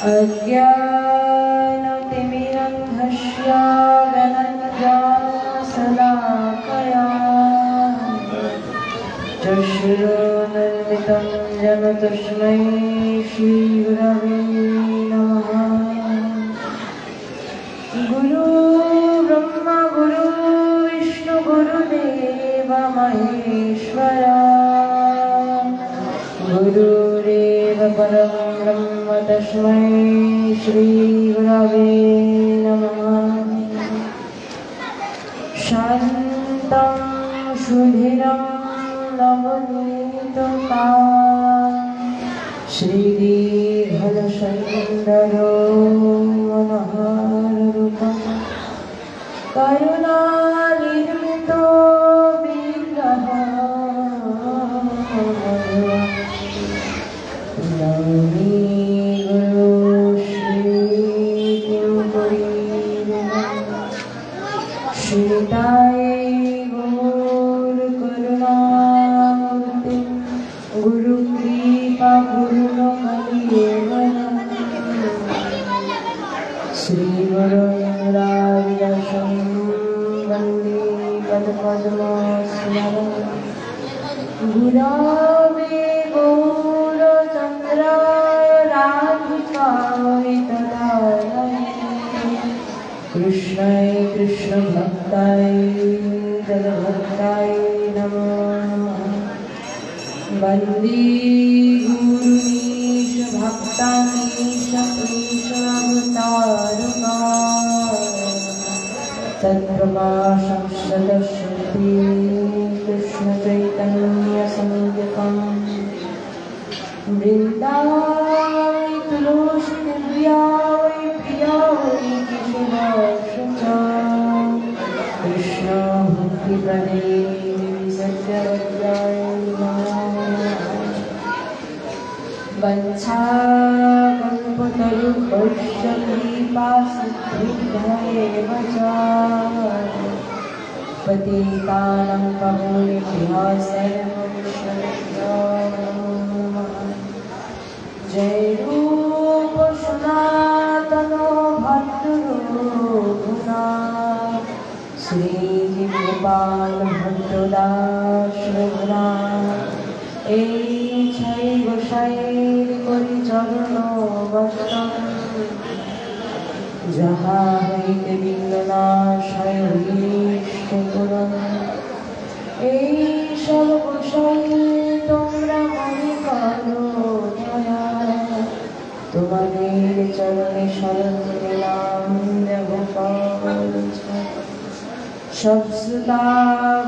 अज्ञानतिमिरन्धस्य ज्ञानञ्जनशलाकया चक्षुरुन्मिलितं येन तस्मै श्रीगुरवे नमः। गुरु ब्रह्मा गुरु विष्णु गुरुदेव महेश्वरा गुरुरेव परं ब्रह्म तस्मै श्रीगुरवे नमः। शान्तं सुधीरं नवनीतकान्तं श्रीदीर्घदशन्दरो मनोहररूपं करुणानिर्मितो विग्रहः नमामि गुरु श्रीताय गौरकरुणामूर्ति गुरुकृपा गुरुर्मयेव श्रीगुरुराजसं वन्दे पदपद्मस्मरं गुरवे गौरचन्द्राय राधिकाय तदालये कृष्णाय कृष्णभक्ताय जगद्भक्ताय नमो नमः। वन्दे गुरुमीश भक्तामीश ईशवतारुका तत्प्रकाशं सदश्रुति कृष्णचैतन्यसंयुतं वृन्दावै तुलसीदेव्याय प्रियाय केशवाय कृष्ण भक्तिप्रदे सत्यवद्याय नमः। वञ्छाकल्पतरुभ्यश्च कृपासिद्धिभ्येव च पतितानां पावनेभ्यः शरणं नमः। जय रूप सनातनो भद्ररूपुना श्रीगोपाल भट्टदास এই ছাই গোসাইর করি চরণ বস্তম যাহা হইতে বিঘ্ননাশয় হইষ্ট পুরন এই সব গোসাই তোমরা মনে করো দয়া তোমাদের চরণে শরণ দিলাম গোপাল। সব শ্রোতা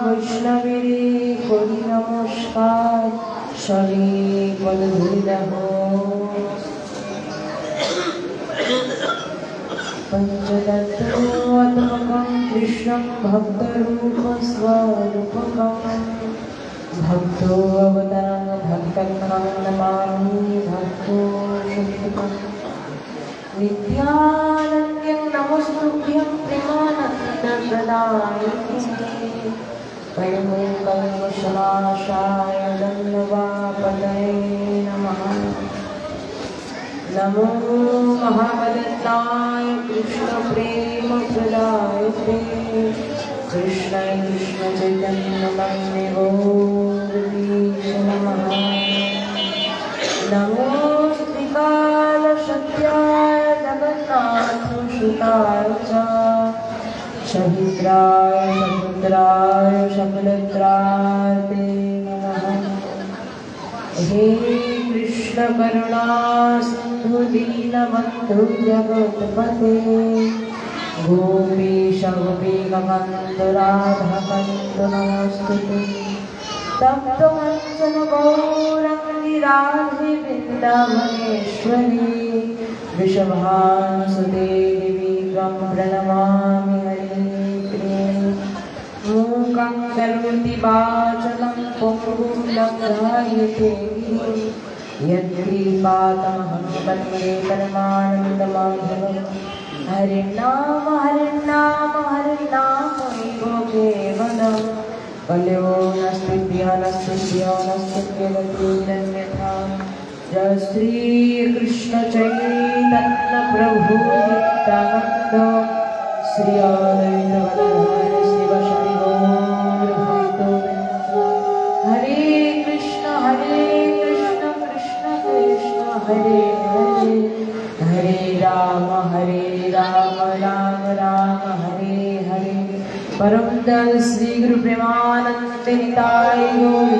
বৈষ্ণবের করি নমস্কার সবে পদ ধরি দেহ পঞ্চতত্ত্বাত্মকং কৃষ্ণং ভক্তরূপস্বরূপকং ভক্তোবতারং ভক্তং নমামি ভক্তশক্তিকং नित्यानन्द्यं नमस्तुभ्यं प्रेमानन्दप्रदायिने परमकल्पशनाशाय दण्डवापतये नमः। नमो महावदत्ताय कृष्णप्रेमप्रदायते कृष्णाय कृष्णचैतन्यनाम्ने गौरवीश नमः। नमो श्रीकालसत्याय जगन्नाथसुताय च सहिद्राय सपुत्राय सकलत्राते नमः। हे कृष्ण करुणा सिंधु दीनबन्धु जगत्पते गोपीश गोपीकान्त राधाकान्त नमोऽस्तुते। तप्तकाञ्चन गौराङ्गी राधे वृन्दावनेश्वरी वृषभानुसुते देवी त्वां प्रणमामि हरिप्रिये। मूकं करोति वाचलं पङ्गुं लङ्घयते गिरिं यत्कृपातमहं वन्दे परमानन्दमाधवम्। हरिनाम हरिनाम हरिनाम एव केवलम् कल्यो नस्तुभ्यो नस्तुभ्यो नस्तुभ्यो गतिरन्यथा जय श्री कृष्ण चैतन्य प्रभु नित्यानंद श्री अद्वैत गदाधर शिवासादि गौर भक्तवृंद। हरे कृष्ण कृष्ण कृष्ण हरे हरे, हरे राम राम राम हरे हरे। परम दल श्री गुरु प्रेमानंद निताय गौर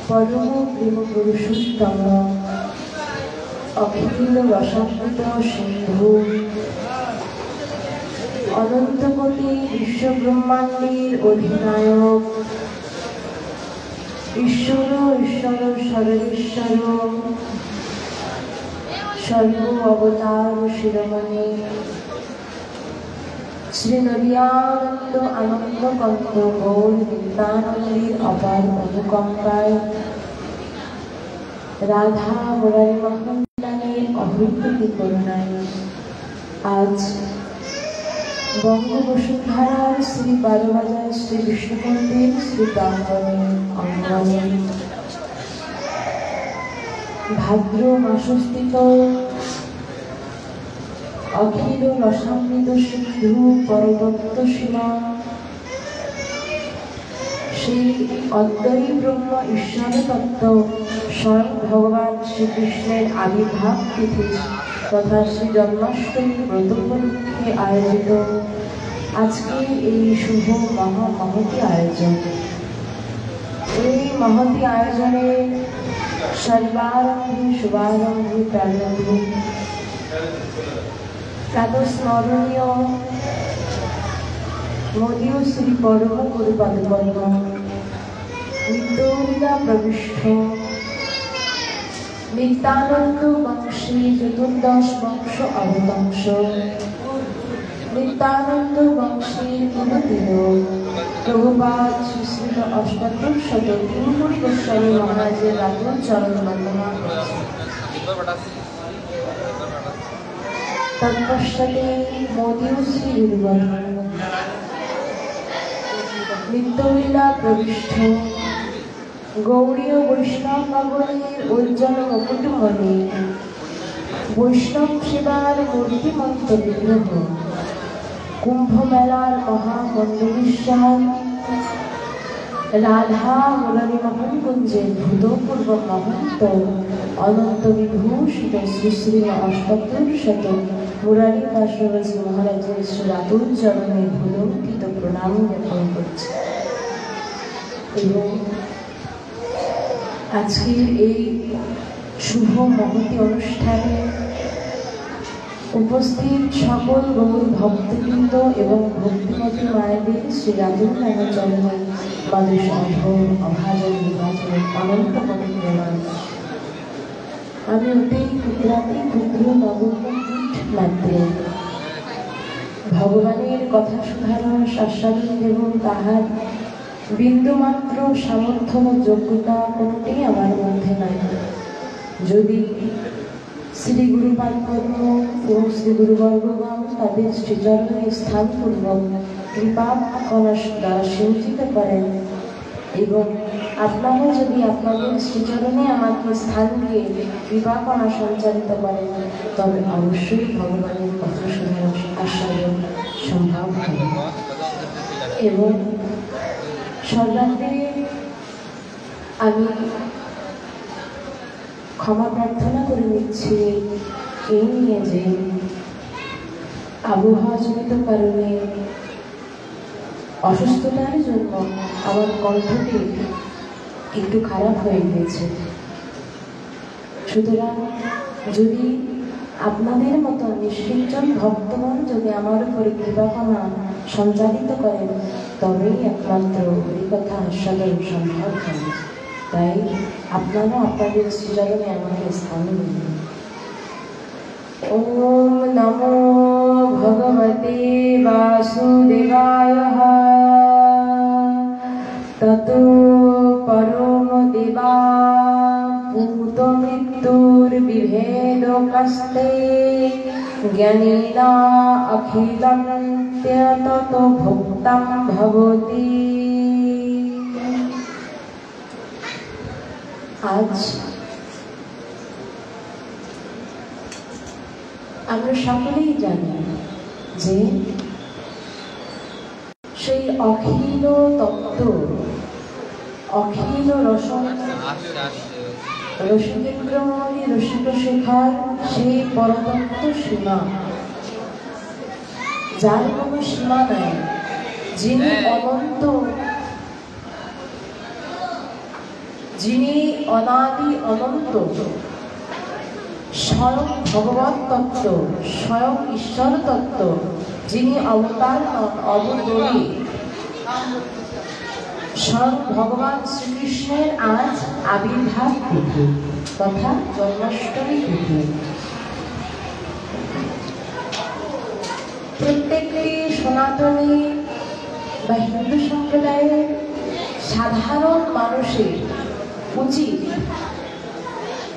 परम प्रेम पुरुषोत्तम अखिल रसामृत सिंधु अनंत कोटि विश्व ब्रह्मांडेर अधिनायक ईश्वर सर्वेश्वर सर्व अवतार शिरोमणि श्री नदियानंद आनंद कंठ गौर नित्यानंदेर अपार अनुकंपाय राधा मुरारी मोहनदाনের অহৈতুকী করুণায় আজ বঙ্গবসুন্ধরার শ্রী বারোবাজার শ্রী বিষ্ণু মন্দির শ্রী প্রাঙ্গণে অঙ্গনে ভাদ্র মাসস্থিত अखिल रसामृत सिंधु परतत्व सीमा श्री अद्वैत ब्रह्म ईश्वर तत्व स्वयं भगवान श्री कृष्णेर आविर्भाव तिथि तथा श्री जन्माष्टमी व्रत उपलक्षे आयोजित आजकेर এই শুভ মহতি আয়োজন। এই মহতি আয়োজনে সর্বারম্ভে শুভারম্ভে প্রারম্ভে प्रातस्मरणीय मोदीय श्री परम गुरुपादपद्म नित्यलीला प्रविष्ट नित्यानंद वंशी चतुर्दश वंश अवतंश नित्यानंद वंशी गुरुदेव प्रभुपाद श्री श्री अष्टोत्तर शतकोटि गोस्वामी महाराजेर रातुल चरण वंदना तत्पश्चाते मोदीय श्री गुरुवर्य नित्यलीला प्रविष्ट गौड़ीय वैष्णव भगवानेर उज्ज्वल मुकुटमणि वैष्णव सेवार मूर्तिमंत विग्रह कुंभ मेलार महामंडलीशान राधा मुरारी मोहन कुंजेर भूतपूर्व महंत अनंत विभूषित श्री श्री अष्टोत्तर शत मुरारी दास महाराजेर श्री रातुल चरणे भूलंकित प्रणाम ज्ञापन करछि। आजकेर এই শুভ মহতি অনুষ্ঠানে উপস্থিত সকল গৌর ভক্তবৃন্দ এবং ভক্তিমতী মায়েদের শ্রী রাতুল নানা চরণে বাদশ অধর অভাজন বিভাজন অনন্ত পরিক্রমান। আমি অতি ক্ষুদ্রাতি ক্ষুদ্র নগণ্য কীট মাত্র ভগবানের কথা সুধারণ আস্বাদন এবং তাহার বিন্দুমাত্র সামর্থ্য ও যোগ্যতা কোনটি আমার মধ্যে নাই। যদি শ্রী গুরুপাদ পদ্ম এবং শ্রী গুরুবর্গগণ তাদের শ্রীচরণে স্থানপূর্বক কৃপা কণা দ্বারা সঞ্চিত করেন এবং আপনারা যদি আপনাদের শ্রীচরণে আমাকে স্থান দিয়ে কৃপা কণা সঞ্চারিত করেন তবে অবশ্যই ভগবানের কথা শোনার আস্বাদন সম্ভব হবে। এবং সর্বাগ্রে আমি ক্ষমা প্রার্থনা করে নিচ্ছি এই নিয়ে যে আবহাওয়াজনিত কারণে অসুস্থতার জন্য আমার কণ্ঠটি একটু খারাপ হয়ে গিয়েছে। সুতরাং যদি আপনাদের মতো নিষ্কিঞ্চন ভক্তগণ যদি আমার উপরে কৃপাকণা সঞ্চালিত করেন তবেই একমাত্র এই কথা আস্বাদন সম্ভব হয়। তাই আপনারা আপনাদের শ্রীচরণে আমাকে স্থান দিন। ওম নমো ভগবতে বাসুদেবায় ততো পরম দেবা ভূত মৃত্যুর বিভেদ কস্তে জ্ঞানীনা অখিলং ততো ভুক্তং ভবতি। আজ আমরা সকলেই জানি যে সেই অখিল তত্ত্ব, অখিল রসিকেন্দ্রমণি রসিক শেখার সেই পরতত্ত্ব সীমা, যার কোনো সীমা নাই, যিনি অনন্ত, যিনি অনাদি অনন্ত, স্বয়ং ভগবত তত্ত্ব, স্বয়ং ঈশ্বর তত্ত্ব, যিনি অবতার নন, অবতারী, স্বয়ং ভগবান শ্রীকৃষ্ণের আজ আবির্ভাব তিথি তথা জন্মাষ্টমী তিথি। প্রত্যেকটি সনাতনী বা হিন্দু সম্প্রদায়ের সাধারণ মানুষের উচিত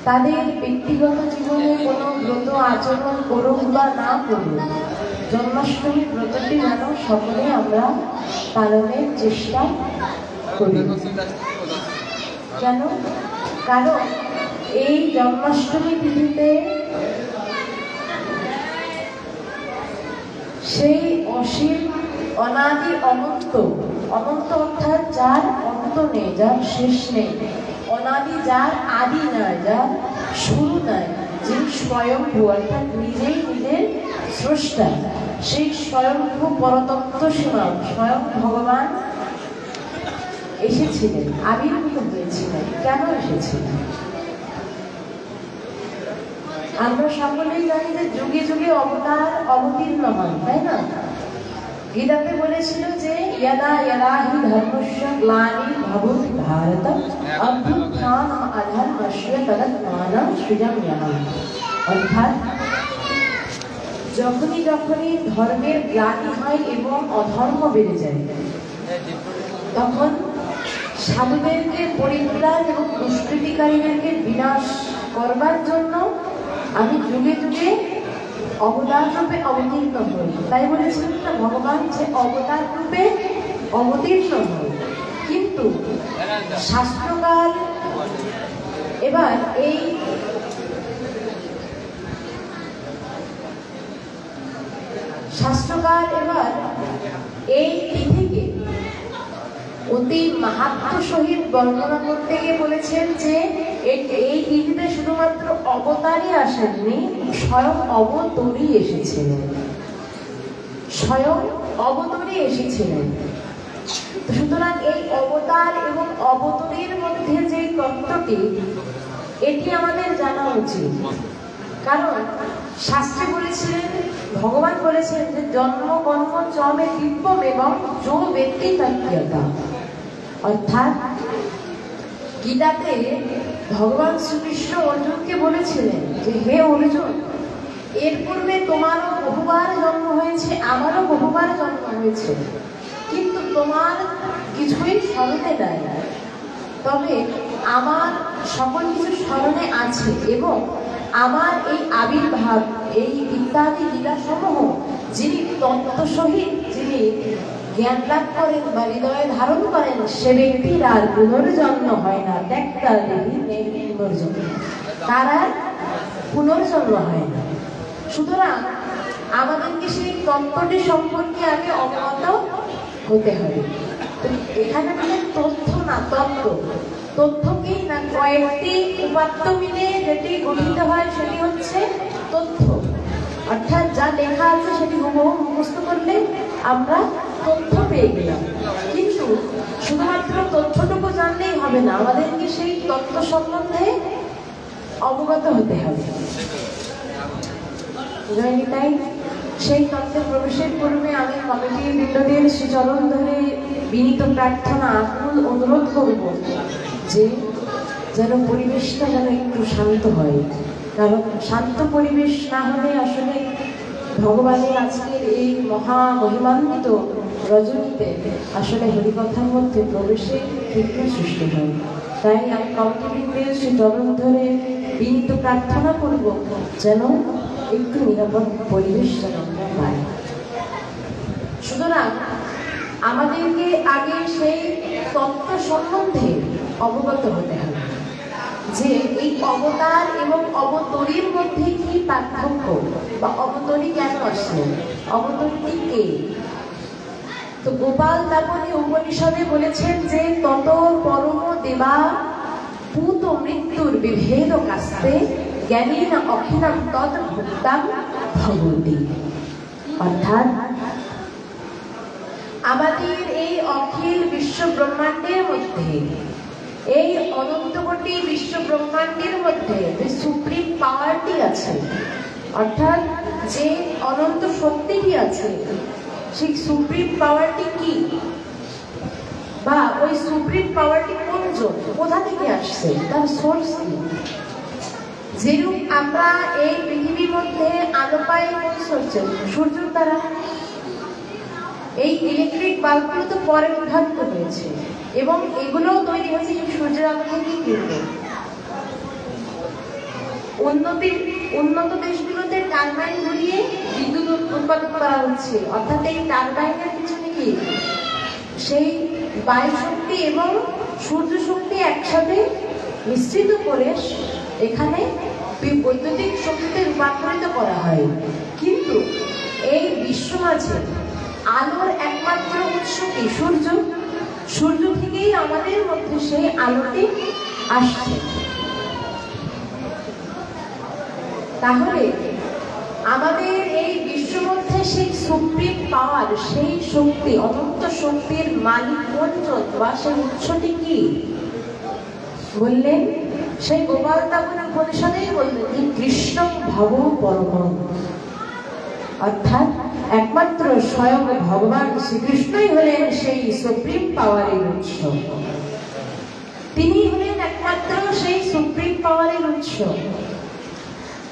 তাদের ব্যক্তিগত জীবনে কোনো ব্রত আচরণ করুক বা না করুক, জন্মাষ্টমী ব্রতটি যেন সকলে আমরা পালনের চেষ্টা করি। কেন? কারণ এই জন্মাষ্টমী তিথিতে সেই অসীম অনাদি অনন্ত, অনন্ত অর্থাৎ যার অন্ত নেই, যার শেষ নেই, অনাদি যার আদি নাই, যার শুরু নাই, যিনি স্বয়ংভূ অর্থাৎ নিজেই নিজের স্রষ্টা, সেই স্বয়ংভূ পরতত্ত্ব সীমা স্বয়ং ভগবান এসেছিলেন, আবির্ভূত হয়েছিলেন। কেন এসেছিলেন? আমরা সকলেই জানি যে যুগে যুগে অবতার অবতীর্ণ হন, তাই না? গীতাতে বলেছিল যে यदा यदा हि धर्मस्य ग्लानिर्भवति भारत अभ्युत्थानम् अधर्मस्य तदात्मानं सृजाम्यहम्। অর্থাৎ যখনই যখনই ধর্মের গ্লানি হয় এবং অধর্ম বেড়ে যায়, তখন সাধুদেরকে পরিত্রাণ এবং দুষ্কৃতিকারীদেরকে বিনাশ করবার জন্য আমি যুগে যুগে অবতার রূপে অবতীর্ণ হই। তাই বলেছিলেন না ভগবান যে অবতার রূপে অবতীর্ণ হই। কিন্তু শাস্ত্রকাল এবার এই তিথিকে অতি মাহাত্ম্য সহিত বর্ণনা করতে গিয়ে বলেছেন যে এই তিথিতে শুধুমাত্র অবতারই আসেননি, স্বয়ং অবতরী এসেছিলেন, স্বয়ং অবতরী এসেছিলেন। সুতরাং এই অবতার এবং অবতরীর মধ্যে যে তত্ত্বটি, এটি আমাদের জানা উচিত। কারণ শাস্ত্রে বলেছিলেন, ভগবান বলেছেন যে জন্ম কর্ম চমে দিব্যম এবং যো ব্যক্তি তত্ত্বতা। অর্থাৎ গীতাতে ভগবান শ্রীকৃষ্ণ অর্জুনকে বলেছিলেন যে হে অর্জুন, এর পূর্বে তোমারও বহুবার জন্ম হয়েছে, আমারও বহুবার জন্ম হয়েছে, কিন্তু তোমার কিছুই স্মরণে দেয় না, তবে আমার সকল কিছু স্মরণে আছে এবং আমার এই আবির্ভাব, এই ইত্যাদি লীলাসমূহ যিনি তত্ত্ব সহিত যিনি জ্ঞান লাভ করেন বা হৃদয়ে ধারণ করেন, সে ব্যক্তির আর পুনর্জন্ম হয় না। পুনর্জন্ম, তার আর পুনর্জন্ম হয় না। সুতরাং আমাদেরকে সেই তত্ত্বটি সম্পর্কে আগে অবগত হতে হবে। এখানে মানে তথ্য না তত্ত্ব, তথ্যকেই না কয়েকটি উপাত্ত মিলে যেটি গঠিত হয় সেটি হচ্ছে তথ্য। অর্থাৎ যা লেখা আছে সেটি হুবহু মুখস্থ করলে আমরা তথ্য পেয়ে গেলাম। কিন্তু শুধুমাত্র তথ্যটুকু জানলেই হবে না, আমাদেরকে সেই তথ্য সম্বন্ধে অবগত হতে হবে। তাই সেই তত্ত্বে প্রবেশের পূর্বে আমি কমিটির বৃন্দদের শ্রীচরণ ধরে বিনীত প্রার্থনা, আকুল অনুরোধ করব যে যেন পরিবেশটা যেন একটু শান্ত হয়। কারণ শান্ত পরিবেশ না হলে আসলে ভগবানের আজকের এই মহা মহিমান্বিত রজনীতে আসলে হরিকথার মধ্যে প্রবেশে বিঘ্ন সৃষ্টি হয়। তাই আমি কমিটিবৃন্দের শ্রীচরণ ধরে বিনীত প্রার্থনা করব যেন একটু নিরাপদ পরিবেশ যেন আমরা পাই। সুতরাং আমাদেরকে আগে সেই তত্ত্ব সম্বন্ধে অবগত হতে হবে যে এই অবতার এবং অবতরীর মধ্যে কি পার্থক্য, বা অবতরী কেন আসলেন, অবতরীটি কে। তো গোপাল দাপনী উপনিষদে বলেছেন যে তত পরম দেবা পূত মৃত্যুর বিভেদ কাস্তে জ্ঞানী না অখিলাম তৎ ভুক্তাম ভগবতী। অর্থাৎ আমাদের এই অখিল বিশ্ব ব্রহ্মাণ্ডের মধ্যে, এই অনন্ত কোটি বিশ্ব ব্রহ্মাণ্ডের মধ্যে যে সুপ্রিম পাওয়ারটি আছে, অর্থাৎ যে অনন্ত শক্তিটি আছে, সেই সুপ্রিম পাওয়ারটি কি, বা ওই সুপ্রিম পাওয়ারটি কোনজন, কোথা থেকে আসছে, তার সোর্স কি। যেরূপ আমরা এই পৃথিবীর মধ্যে আলো পাই কোন সোর্সে, সূর্যের দ্বারা। এই ইলেকট্রিক বাল্বগুলো তো পরে উদ্ভাবিত হয়েছে এবং এগুলো তৈরি হয়েছে সূর্যের আলো থেকেই কিন্তু। উন্নত দেশগুলোতে টারবাইন ঘুরিয়ে বিদ্যুৎ উৎপাদন করা হচ্ছে। অর্থাৎ এই টারবাইনের পিছনে কি সেই বায়ু শক্তি এবং সূর্য শক্তি একসাথে মিশ্রিত করে এখানে বৈদ্যুতিক শক্তিতে রূপান্তরিত করা হয়। কিন্তু এই বিশ্ব মাঝে আলোর একমাত্র উৎস কি? সূর্য। সূর্য থেকেই আমাদের মধ্যে সেই আলোটি আসছে। তাহলে আমাদের এই বিশ্ব মধ্যে সেই সুপ্রিম পাওয়ার, সেই শক্তি, অনন্ত শক্তির মালিক কোনজন, বা সেই উৎসটি কি বললেন? সেই গোপাল দাপনী উপনিষদেই বললেন যে কৃষ্ণ ভব পরমম। অর্থাৎ একমাত্র স্বয়ং ভগবান শ্রীকৃষ্ণই হলেন সেই সুপ্রিম পাওয়ারের উৎস। তিনি হলেন একমাত্র সেই সুপ্রিম পাওয়ারের উৎস,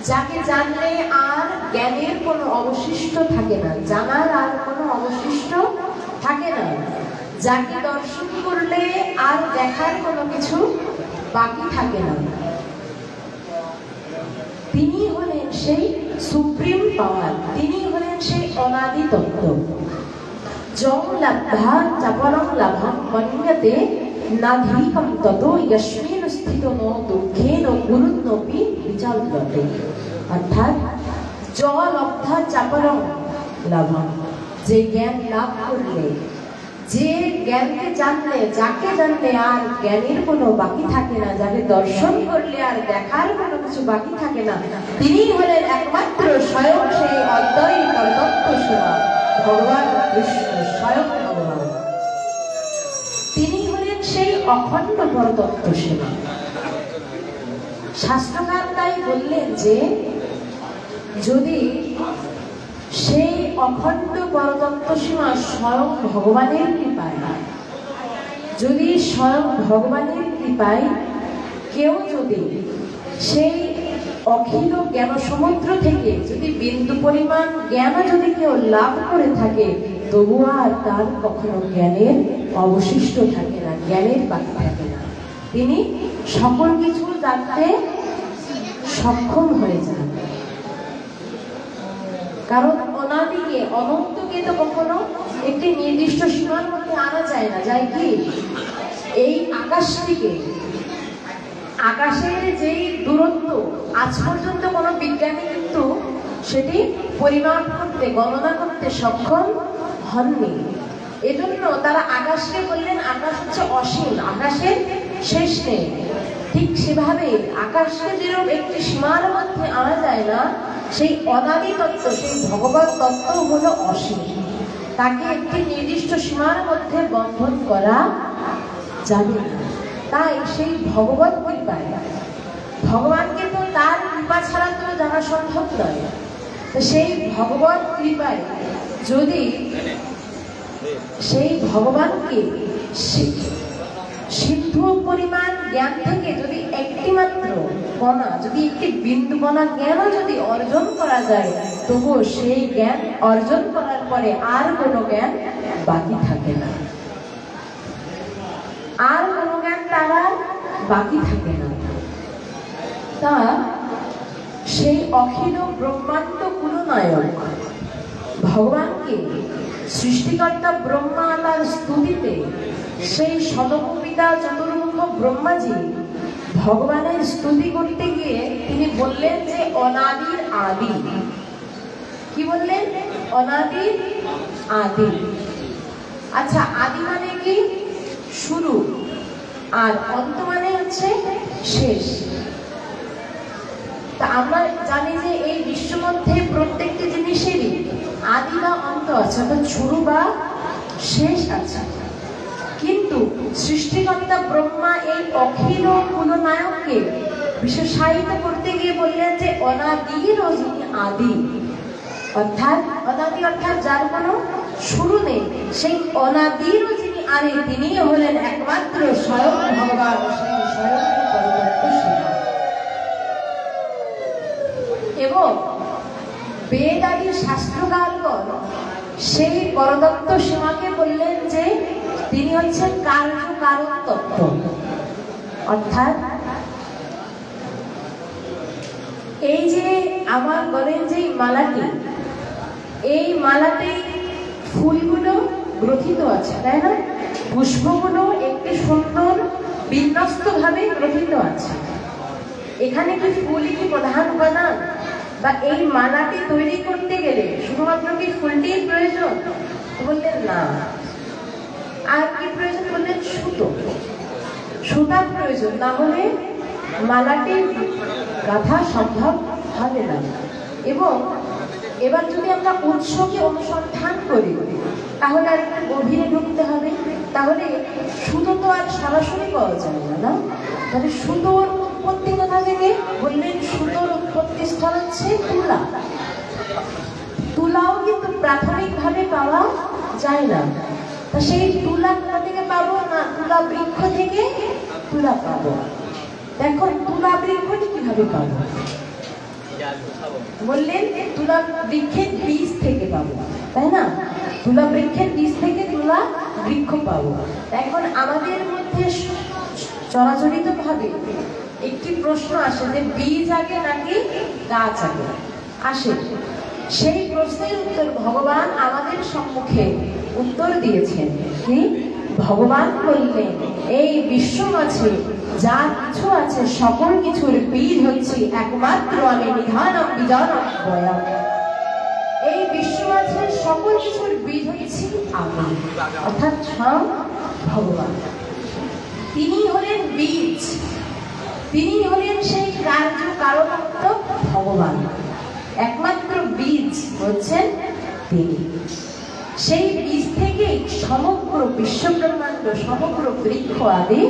যাকে জানলে আর জ্ঞানের কোনো অবশিষ্ট থাকে না, জানার আর কোনো অবশিষ্ট থাকে না, যাকে দর্শন করলে আর দেখার কোনো কিছু বাকি থাকে না। তিনি হলেন সেই সুপ্রিম পাওয়ার, তিনি হলেন সেই অনাদি তত্ত্ব। যং লব্ধা চাপরং লাভং মন্যতে নাধিকম তত যস্মিন স্থিতো ন দুঃখেন গুরুত্বপি বিচারতে। অর্থাৎ য লব্ধা চাপরং লাভং, যে জ্ঞান লাভ করলে, যে জ্ঞানকে জানলে, যাকে জানলে আর জ্ঞানের কোনো বাকি থাকে না, যাকে দর্শন করলে আর দেখার কোনো কিছু বাকি থাকে না, তিনি হলেন একমাত্র স্বয়ং সেই অদ্বয় পরতত্ত্ব সেবা ভগবান কৃষ্ণ, স্বয়ং ভগবান। তিনি হলেন সেই অখণ্ড পরতত্ত্ব সেবা। শাস্ত্রকার তাই বললেন যে যদি সেই অখণ্ড পরতত্ত্ব সীমা স্বয়ং ভগবানের কৃপায়, যদি স্বয়ং ভগবানের কৃপায় কেউ যদি সেই অখিল জ্ঞান সমুদ্র থেকে যদি বিন্দু পরিমাণ জ্ঞান যদি কেউ লাভ করে থাকে, তবু আর তার কখনো জ্ঞানের অবশিষ্ট থাকে না, জ্ঞানের বাকি থাকে না। তিনি সকল কিছু জানতে সক্ষম হয়ে যান। কারণ অনাদিকে, অনন্তকে তো কখনো একটি নির্দিষ্ট সীমার মধ্যে আনা যায় না। যায় কি? এই আকাশ থেকে, আকাশের যেই দূরত্ব আজ পর্যন্ত কোনো বিজ্ঞানী কিন্তু সেটি পরিমাপ করতে, গণনা করতে সক্ষম হননি। এজন্য তারা আকাশকে বললেন আকাশ হচ্ছে অসীম, আকাশের শেষ নেই। ঠিক সেভাবে আকাশকে যেরকম একটি সীমার মধ্যে আনা যায় না, সেই অনাদি তত্ত্ব, সেই ভগবত তত্ত্ব হলো অসীম। তাকে একটি নির্দিষ্ট সীমার মধ্যে বন্ধন করা যাবে না। তাই সেই ভগবত কৃপায়, ভগবানকে তো তার কৃপা ছাড়া তো জানা সম্ভব নয়। তো সেই ভগবত কৃপায় যদি সেই ভগবানকে সিদ্ধ পরিমাণ জ্ঞান থেকে যদি একটি মাত্র কণা, যদি একটি বিন্দু কণা জ্ঞানও যদি অর্জন করা যায়, তবুও সেই জ্ঞান অর্জন করার পরে আর কোনো জ্ঞান বাকি থাকে না, আর কোনো জ্ঞান তারা বাকি থাকে না। তা সেই অখিল ব্রহ্মাণ্ড কুলনায়ক ভগবানকে সৃষ্টিকর্তা ব্রহ্মা তার স্তুতিতে সেই সদপিতা চতুর্মুখ ব্রহ্মাজি ভগবানের স্তুতি করতে গিয়ে তিনি বললেন যে অনাদির আদি। কি বললেন? অনাদির আদি। আচ্ছা, আদি মানে কি? শুরু, আর অন্ত মানে হচ্ছে শেষ। তা আমরা জানি যে এই বিশ্বের মধ্যে প্রত্যেকটি জিনিসেরই আদি বা অন্ত আছে, অর্থাৎ শুরু বা শেষ আছে। কিন্তু সৃষ্টিকর্তা ব্রহ্মা এই অখিল কুলনায়ককে বিশেষায়িত করতে গিয়ে বললেন যে অনাদির যিনি আদি, অর্থাৎ অনাদি অর্থাৎ যার কোনো শুরু নেই, সেই অনাদির যিনি আদি তিনি হলেন একমাত্র স্বয়ং ভগবান, সেই স্বয়ং পরতত্ত্ব সীমা। এবং বেদ আদি শাস্ত্রকারগণ সেই পরতত্ত্ব সীমাকে বললেন যে তিনি হচ্ছেন কার্য কারণ তত্ত্ব। অর্থাৎ এই যে আমার গলের যে মালাটি, এই মালাতে ফুলগুলো গ্রথিত আছে, তাই না? পুষ্পগুলো একটি সুন্দর বিন্যস্ত ভাবে গ্রথিত আছে। এখানে কি ফুলই কি প্রধান উপাদান? বা এই মালাটি তৈরি করতে গেলে শুধুমাত্র কি ফুলটির প্রয়োজন? বললেন না। আর কি প্রয়োজন? বললেন সুতো, সুতার প্রয়োজন, না হলে মালাটি গাঁথা সম্ভব হবে না। এবং এবার যদি আমরা উৎসকে অনুসন্ধান করি, তাহলে আর একটু গভীরে ঢুকতে হবে। তাহলে সুতো তো আর সরাসরি পাওয়া যায় না, তাহলে সুতোর উৎপত্তি কোথা থেকে? বললেন সুতোর উৎপত্তি স্থল হচ্ছে তুলা। তুলাও কিন্তু প্রাথমিকভাবে পাওয়া যায় না। তা সেই তুলা কোথা থেকে পাবো? না, তুলা বৃক্ষ থেকে তুলা পাবো। দেখো তুলা বৃক্ষটি কিভাবে পাবো? বললেন তুলা বৃক্ষের বীজ থেকে পাবো, তাই না? তুলা বৃক্ষের বীজ থেকে তুলা বৃক্ষ পাবো। এখন আমাদের মধ্যে চরাচরিত ভাবে একটি প্রশ্ন আসে যে বীজ আগে নাকি গাছ আগে আসে। সেই প্রশ্নের উত্তর ভগবান আমাদের সম্মুখে উত্তর দিয়েছেন। কি? ভগবান বললেন এই বিশ্ব আছে যা কিছু আছে সকল কিছুর বীজ হচ্ছে একমাত্র আমি নিধানম বিজানম বয়ম। এই বিশ্ব আছে সকল কিছুর বীজ হচ্ছে আমি, অর্থাৎ স্বয়ং ভগবান। তিনি হলেন বীজ, তিনি হলেন সেই কার্য কারণত্ব ভগবান। একমাত্র বীজ হচ্ছেন তিনি। সেই বীজ থেকে সমগ্র বিশ্ব ব্রহ্মাণ্ড, সমগ্র বৃক্ষ আদি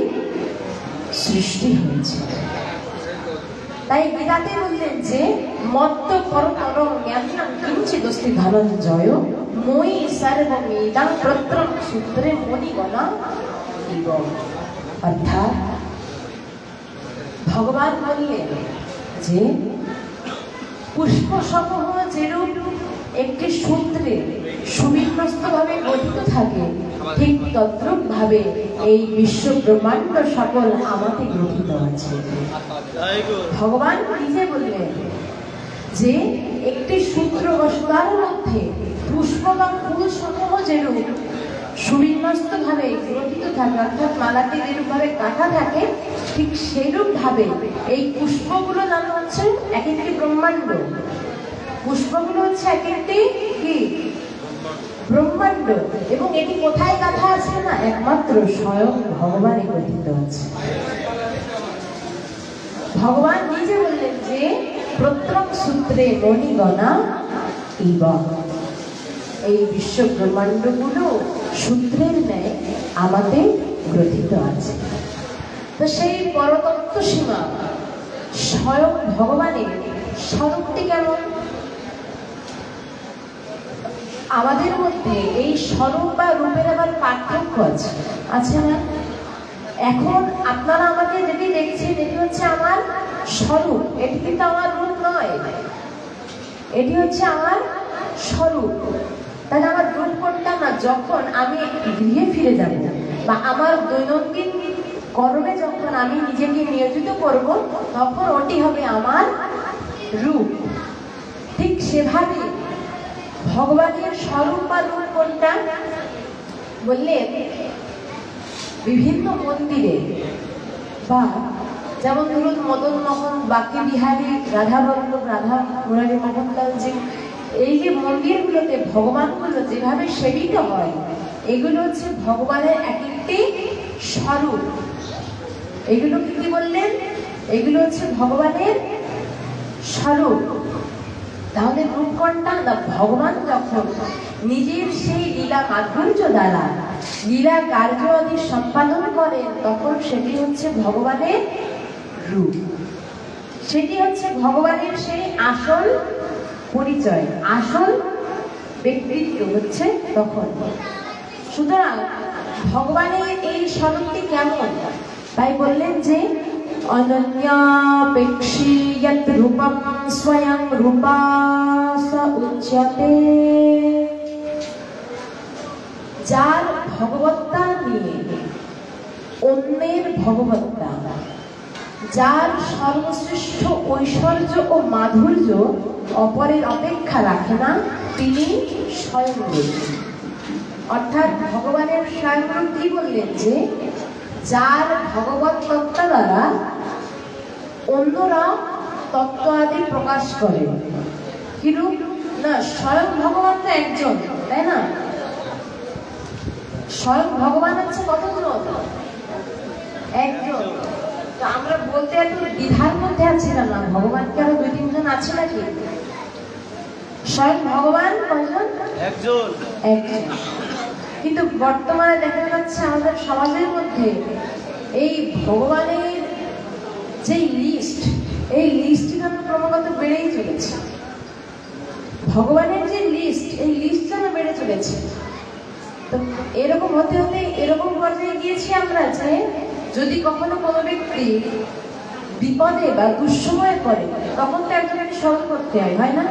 সৃষ্টি হয়েছে। তাই গীতাতে বললেন যে মত্ত পরতরং জ্ঞানং কিঞ্চিদস্তি ধনঞ্জয় মই সর্বমিদং প্রত্যং সূত্রে মণিগণা ইব। অর্থাৎ ভগবান বললেন যে পুষ্পসমূহ যেরূপ একটি সূত্রে সুবিন্যস্ত ভাবে গঠিত থাকে, ঠিক তদ্রূপ ভাবে এই বিশ্ব ব্রহ্মাণ্ড সকল আমাকে গঠিত আছে। ভগবান নিজে বললেন যে একটি সূত্র বা সুতার মধ্যে পুষ্প বা ফুল সমূহ যেরূপ সুবিন্যস্ত ভাবে গঠিত থাকে, অর্থাৎ মালাটি যেরূপ ভাবে কাটা থাকে, ঠিক সেরূপ ভাবে এই পুষ্পগুলো জানা হচ্ছে এক একটি ব্রহ্মাণ্ড। পুষ্পগুলো হচ্ছে এক একটি কি ব্রহ্মাণ্ড, এবং এটি কোথায় গাথা আছে না, একমাত্র স্বয়ং ভগবানই গঠিত আছে। ভগবান নিজে বললেন যে প্রত্যেক সূত্রে মণিগণা ইব, এই বিশ্ব ব্রহ্মাণ্ডগুলো সূত্রের ন্যায় আমাদের গ্রথিত আছে। তো সেই পরতত্ত্ব সীমা স্বয়ং ভগবানের স্বরূপটি কেমন? আমাদের মধ্যে এই স্বরূপ বা রূপের আবার পার্থক্য আছে না? এখন আপনারা আমাকে যেটি দেখছেন এটি হচ্ছে আমার স্বরূপ, এটি কিন্তু আমার রূপ নয়, এটি হচ্ছে আমার স্বরূপ। তাহলে আমার রূপ কোনটা না, যখন আমি গৃহে ফিরে যাব বা আমার দৈনন্দিন কর্মে যখন আমি নিজেকে নিয়োজিত করব, তখন ওটি হবে আমার রূপ। ঠিক সেভাবে ভগবানের স্বরূপ বা রূপ কোনটা বললেন, বিভিন্ন মন্দিরে বা যেমন ধরুন মদন মোহন, বাকি বিহারী, রাধা বল্লভ, রাধা মুরারি মোহনলাল জি, এই যে মন্দিরগুলোতে ভগবানগুলো যেভাবে সেবিত হয়, এগুলো হচ্ছে ভগবানের এক একটি স্বরূপ। এগুলো কি বললেন? এগুলো হচ্ছে ভগবানের স্বরূপ। তাহলে রূপ কোনটা না, ভগবান যখন নিজের সেই লীলা মাধুর্য দ্বারা লীলা কার্য আদি সম্পাদন করেন, তখন সেটি হচ্ছে ভগবানের রূপ, সেটি হচ্ছে ভগবানের সেই আসল পরিচয়, আসল ব্যক্তিত্ব হচ্ছে তখন। সুতরাং ভগবানের এই স্বরূপটি কেমন, তাই বললেন যে অনন্যাপেক্ষী যৎ রূপম স্বয়ং রূপাস উচ্যতে, যার ভগবত্তা নিয়ে অন্যের ভগবত্তা, যার সর্বশ্রেষ্ঠ ঐশ্বর্য ও মাধুর্য অপরের অপেক্ষা রাখে না, তিনি স্বয়ংরূপ। অর্থাৎ ভগবানের স্বয়ংরূপ কি বললেন, যে যার ভগবত তত্ত্ব দ্বারা অন্যরা তত্ত্ব আদি প্রকাশ করে। কিরূপ না, স্বয়ং ভগবান তো একজন, তাই না? স্বয়ং ভগবান হচ্ছে কতজন? একজন। তো আমরা বলতে এত দ্বিধার মধ্যে আছি না, ভগবান কি আরো দুই তিনজন আছে নাকি? স্বয়ং ভগবান কয়জন? একজন। একজন। কিন্তু বর্তমানে দেখা যাচ্ছে আমাদের সমাজের মধ্যে এই ভগবানের যে লিস্ট, এই লিস্টটি যেন ক্রমাগত বেড়েই চলেছে। ভগবানের যে লিস্ট, এই লিস্ট যেন বেড়ে চলেছে। তো এরকম হতে হতে এরকম পর্যায়ে গিয়েছি আমরা যে যদি কখনো কোনো ব্যক্তি বিপদে বা দুঃসময়ে পড়ে, তখন তো একজনকে স্মরণ করতে হয় না?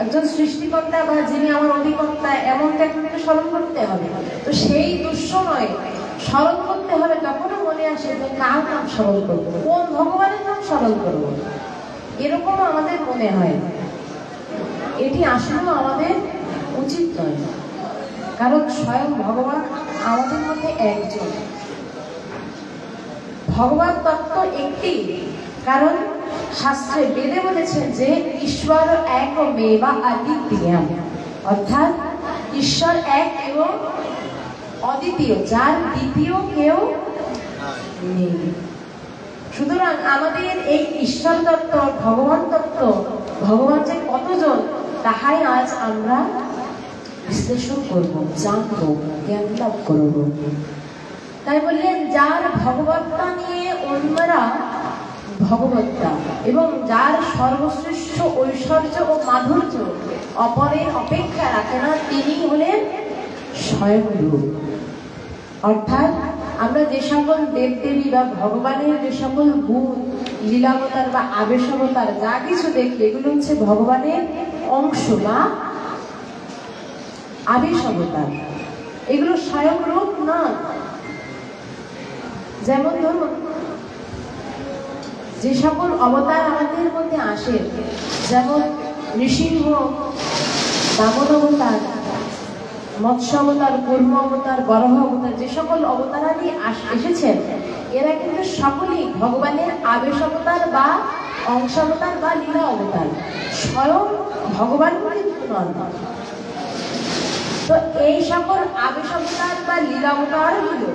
একজন সৃষ্টিকর্তা বা যিনি আমার অধিকর্তা, এমন তো একজনকে স্মরণ করতে হবে। তো সেই দুঃসময়ে স্মরণ করতে হবে, তখনও মনে আসে যে কার নাম স্মরণ করবো, কোন ভগবানের নাম স্মরণ করবো, এরকম আমাদের মনে হয়। এটি আসলেও আমাদের উচিত নয়, কারণ স্বয়ং ভগবান আমাদের মধ্যে একজন। ভগবান তত্ত্ব একটি, কারণ শাস্ত্রে বেদে বলেছেন যে ঈশ্বর এক মেবা অদ্বিতীয়ম, অর্থাৎ ঈশ্বর এক এবং অদ্বিতীয়, যার দ্বিতীয় কেউ নেই। সুতরাং আমাদের এই ঈশ্বর তত্ত্ব, ভগবান তত্ত্ব, ভগবান যে কতজন, তাহাই আজ আমরা বিশ্লেষণ করব, জানব, জ্ঞান লাভ করব। তাই বললেন যার ভগবত্তা নিয়ে অন্যরা ভগবত্তা, এবং যার সর্বশ্রেষ্ঠ ঐশ্বর্য ও মাধুর্য অপরের অপেক্ষা রাখে না, তিনি হলেন স্বয়ংরূপ। অর্থাৎ আমরা যে সকল দেবদেবী বা ভগবানের যে সকল গুণ, লীলাবতার বা আবেশাবতার যা কিছু দেখি, এগুলো হচ্ছে ভগবানের অংশ বা আবেশাবতার, এগুলো স্বয়ংরূপ না। যেমন ধরুন যে সকল অবতার আমাদের মধ্যে আসে, যেমন নৃসিংহ, বামন অবতার, মৎস্য অবতার, কুর্ম অবতার, বরাহ অবতার, যে সকল অবতারাদি এসেছেন, এরা কিন্তু সকলেই ভগবানের আবেশ অবতার বা অংশাবতার বা লীলা অবতার, স্বয়ং ভগবান কিন্তু নন। তো এই সকল আবেশাবতার বা লীলাবতারগুলো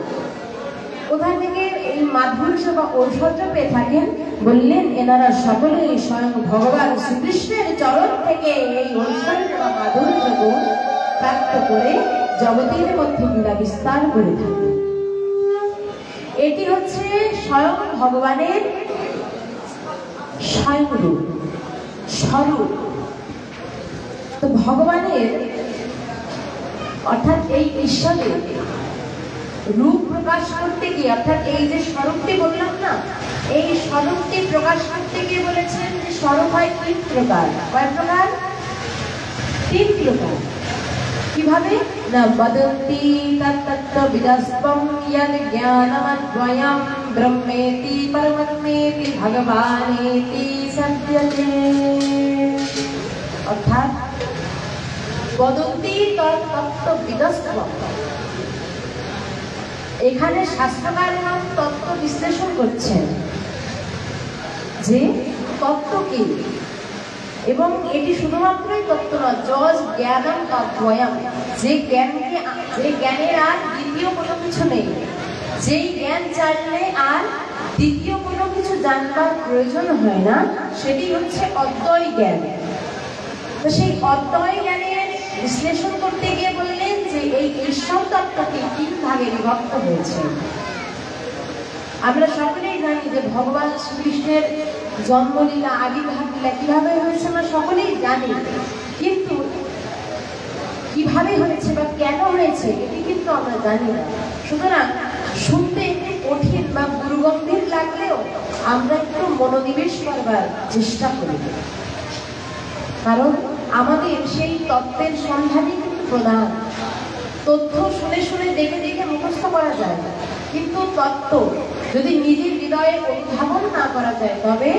কোথা থেকে এই মাধুর্য বা ঐশ্বর্য পেয়ে থাকেন? বললেন এনারা সকলেই স্বয়ং ভগবান শ্রীকৃষ্ণের চরণ থেকে এই ঐশ্বর্য বা মাধুর্য গুণ প্রাপ্ত করে জগতের মধ্যে লীলা বিস্তার করে থাকে। এটি হচ্ছে স্বয়ং ভগবানের স্বয়ংরূপ স্বরূপ। তো ভগবানের অর্থাৎ এই ঈশ্বরের রূপ প্রকাশ করতে গিয়ে, অর্থাৎ এই যে স্বরূপটি বললাম না, এই স্বরূপটি প্রকাশ করতে গিয়ে বলেছেন যে স্বরূপ হয় 3 প্রকার। কয় প্রকার? 3 প্রকার। কিভাবে না? বদন্তি তত্তত্ত্ব বিদস্বম ইয়দ জ্ঞানমদ্বয়ম ব্রহ্মেতি পরমাত্মেতি ভগবানেতি সত্যতে। অর্থাৎ বদন্তি তত্ত্ব বিদস্বম, এখানে শাস্ত্রকারগণ তত্ত্ব বিশ্লেষণ করছেন যে তত্ত্ব কি, এবং এটি শুধুমাত্রই তত্ত্ব নয়, যজ জ্ঞানম অদ্বয়ম, যে জ্ঞানের আর দ্বিতীয় কোনো কিছু নেই, যেই জ্ঞান জানলে আর দ্বিতীয় কোনো কিছু জানবার প্রয়োজন হয় না, সেটি হচ্ছে অদ্বয় জ্ঞান। তো সেই অদ্বয় জ্ঞানের বিশ্লেষণ করতে গিয়ে বললেন যে এই ঈশ্বর তত্ত্বটি 3 ভাগে বিভক্ত হয়েছে। আমরা সকলেই জানি যে ভগবান শ্রীকৃষ্ণের জন্মলীলা আবির্ভাব লীলা কিভাবে হয়েছে আমরা সকলেই জানি, কিন্তু কিভাবে হয়েছে বা কেন হয়েছে এটি কিন্তু আমরা জানি না। সুতরাং শুনতে একটু কঠিন বা গুরুগম্ভীর লাগলেও আমরা একটু মনোনিবেশ করবার চেষ্টা করি, কারণ আমাদের সেই তত্ত্বের সন্ধানই কিন্তু প্রধান। তথ্য শুনে শুনে দেখে দেখে মুখস্থ করা যায়, কিন্তু তত্ত্ব যদি নিজের হৃদয়ে অনুধাবন না করা যায় তবে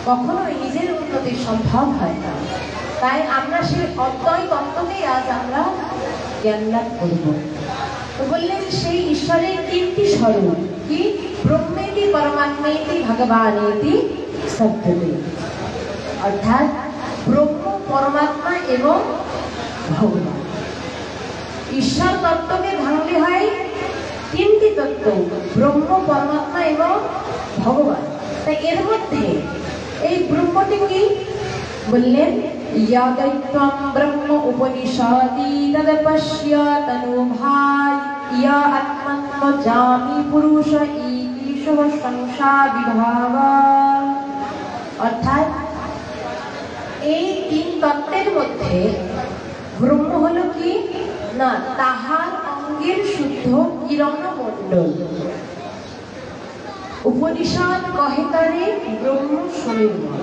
কখনোই নিজের উন্নতি সম্ভব হয় না। তাই আমরা সেই অদ্বয় তত্ত্বকেই আজ আমরা জ্ঞান লাভ করব। তো বললেন সেই ঈশ্বরের 3টি স্বরূপ কি? ব্রহ্মেতি পরমাত্মেতি ভগবানেতি সত্যতে। অর্থাৎ ব্রহ্ম, পরমাত্মা এবং ভগবান। ঈশ্বর তত্ত্বকে ভাঙলে হয় 3টি তত্ত্ব, ব্রহ্ম, পরমাত্মা এবং ভগবান। তাই এর মধ্যে এই ব্রহ্মটি কি? বললেন ইয়াদৈত্বম ব্রহ্ম উপনিষদি তদপশ্য তনুভাই ইয়া আত্মত্ব জামি পুরুষ ইতি শুভ সংসা বিভাগ। অর্থাৎ এই 3 তত্ত্বের মধ্যে ব্রহ্ম হলো কি না? তাহার অঙ্গের শুদ্ধ কিরণমণ্ডল। উপনিষদ কহে তারে ব্রহ্ম স্বনির্মল।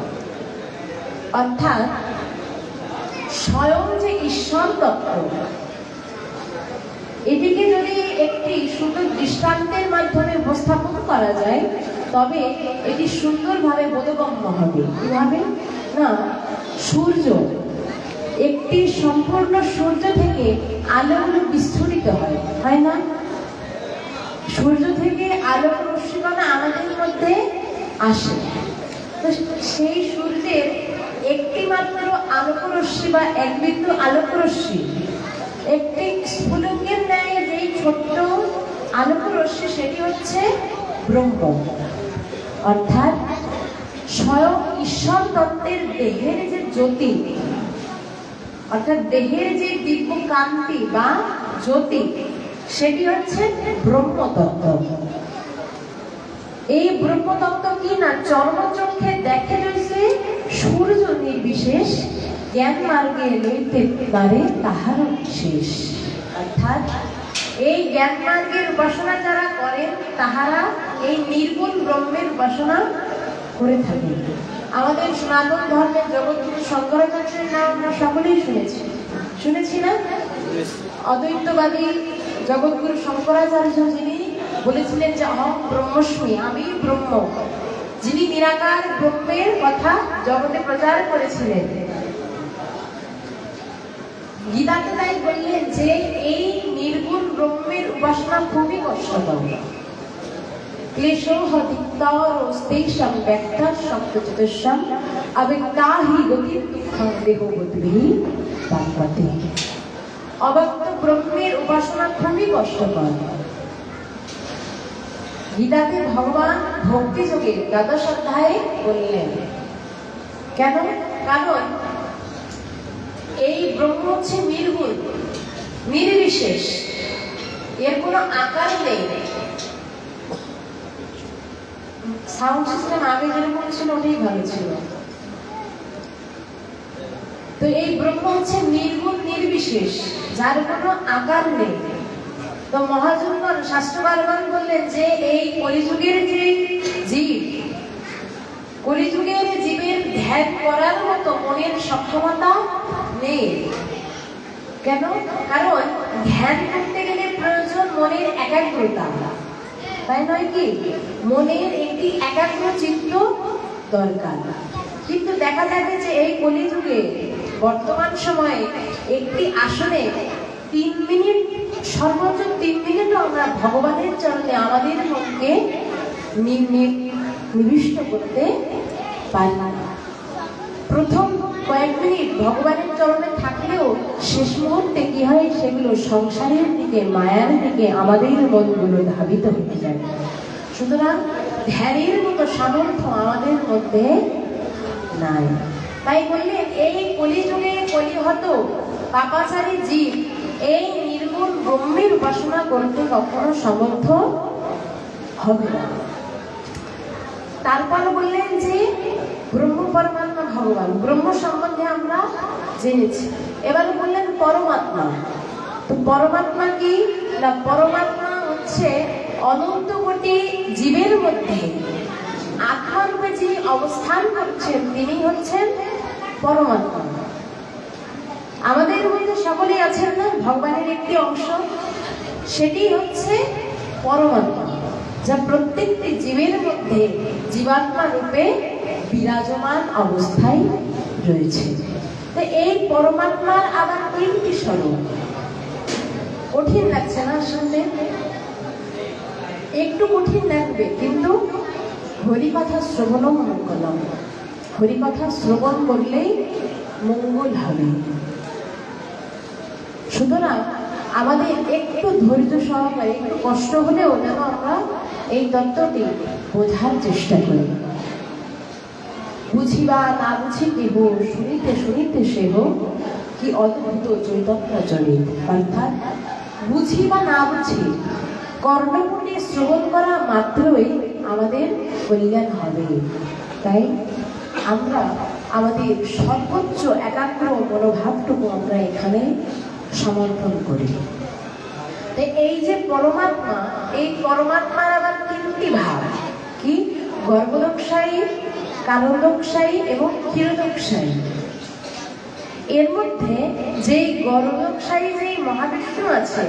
অর্থাৎ স্বয়ং যে ঈশ্বর তত্ত্ব, এটিকে যদি একটি সুন্দর দৃষ্টান্তের মাধ্যমে উপস্থাপন করা যায় তবে এটি সুন্দরভাবে বোধগম্য হবে। কিভাবে না? সূর্য, একটি সম্পূর্ণ সূর্য থেকে আলোগুলো বিস্ফোরিত হয় না? সূর্য থেকে আলোক রশ্মিকণা আমাদের মধ্যে আসে। তো সেই সূর্যের একটি মাত্র আলোক রশ্মি বা এক বিন্দু আলোক রশ্মি, একটি স্ফুলিঙ্গের ন্যায় যেই ছোট্ট আলোক রশ্মি, সেটি হচ্ছে ব্রহ্ম। অর্থাৎ স্বয়ং ঈশ্বর তত্ত্বের দেহের যে জ্যোতি, অর্থাৎ দেহের যে দিব্য কান্তি বা জ্যোতি, সেটি হচ্ছে ব্রহ্মতত্ত্ব। এই ব্রহ্মতত্ত্ব কি না? চর্মচক্ষে দেখে রয়েছে সূর্য নির্বিশেষ, জ্ঞান মার্গে লইতে পারে তাহার বিশেষ। অর্থাৎ এই জ্ঞান মার্গের উপাসনা যারা করেন তাহারা এই নির্গুণ ব্রহ্মের উপাসনা করে থাকেন। আমাদের সনাতন ধর্মের জগৎগুরু শঙ্করাচার্যের নাম আমরা সকলেই শুনেছি না? অদ্বৈতবাদী জগৎগুরু শঙ্করাচার্য যিনি বলেছিলেন যে অহং ব্রহ্মস্মি, আমি ব্রহ্ম, যিনি নিরাকার ব্রহ্মের কথা জগতে প্রচার করেছিলেন। গীতাতে তাই বললেন যে এই নির্গুণ ব্রহ্মের উপাসনা খুবই কষ্টকর। क्लेशो हतिक्तारोस्तेषां व्यक्तः शब्दचतुष्टयम् अव्यक्ता हि गतिर्दुःखं देहो बुद्धिः प्राप्यते। অব্যক্ত ব্রহ্মের উপাসনা খুবই কষ্টকর। গীতাতে ভগবান ভক্তি যোগে দ্বাদশ অধ্যায়ে বললেন, কেন? কারণ এই ব্রহ্ম হচ্ছে নির্গুণ, নির্বিশেষ, এর কোনো আকার নেই। সাউন্ড সিস্টেম আগে যেরকম ছিল ওটাই ভালো ছিল। তো এই ব্রহ্ম হচ্ছে নির্গুণ, নির্বিশেষ, যার কোনো আকার নেই। তো মহাজনগণ, শাস্ত্রকারগণ বললেন যে এই কলিযুগের যে জীব, কলিযুগের জীবের ধ্যান করার মতো মনের সক্ষমতা নেই। কেন? কারণ ধ্যান করতে গেলে প্রয়োজন মনের একাগ্রতা, তাই নয় কি? মনের একটি একাগ্র চিত্ত দরকার। কিন্তু দেখা যাবে যে এই কলিযুগে বর্তমান সময়ে একটি আসনে 3 মিনিট, সর্বোচ্চ 3 মিনিটও আমরা ভগবানের চরণে আমাদের মনকে নিবিষ্ট করতে পারি না। প্রথম কয়েক মিনিট ভগবানের চরণে থাকলেও শেষ মুহূর্তে কি হয়, সেগুলো সংসারের দিকে, মায়ার দিকে আমাদের মনগুলো ধাবিত হয়ে যায়। সুতরাং ধ্যানের মতো সামর্থ্য আমাদের মধ্যে নাই। তাই বললেন এই কলিযুগে কলিহত পাপাচারী জীব এই নির্গুণ ব্রহ্মের উপাসনা করতে কখনো সমর্থ হবে না। তারপর বললেন যে ব্রহ্ম পরমাত্মা ভগবান, ব্রহ্ম সম্বন্ধে আমরা জেনেছি। এবার বললেন পরমাত্মা। তো পরমাত্মা কি না? পরমাত্মা হচ্ছে অনন্ত কোটি জীবের মধ্যে আত্মারূপে যিনি অবস্থান করছেন তিনি হচ্ছেন পরমাত্মা। আমাদের মধ্যে সকলেই আছেন না ভগবানের একটি অংশ, সেটি হচ্ছে পরমাত্মা, যা প্রত্যেকটি জীবের মধ্যে জীবাত্মা রূপে বিরাজমান অবস্থায় রয়েছে। তো এই পরমাত্মার আবার 3টি স্বরূপ। কঠিন লাগছে না শুনতে? একটু কঠিন লাগবে, কিন্তু হরিকথা শ্রবণও মঙ্গলম। হরিকথা শ্রবণ করলেই মঙ্গল হবে। সুতরাং আমাদের একটু ধৈর্য সহকারে, একটু কষ্ট হলেও যেন আমরা এই তত্ত্বটি বোঝার চেষ্টা করি। বুঝিবা না বুঝি কেহ, শুনিতে শুনিতে সেহ, কি অদ্ভুত চৈতন্য চরিত। অর্থাৎ বুঝি বা না বুঝি, কর্ণপুটে শ্রবণ করা মাত্রই আমাদের কল্যাণ হবে। তাই আমরা আমাদের সর্বোচ্চ একাগ্র মনোভাবটুকু আমরা এখানে সমর্পণ করি। এই যে পরমাত্মা, এই পরমাত্মার আবার 3টি ভাব। কি? গর্ভদোক্ষায়ী, কালদোক্ষায়ী এবং ক্ষীরদোক্ষায়ী। এর মধ্যে যেই গর্ভদোক্ষায়ী যেই মহাবিষ্ণু আছে,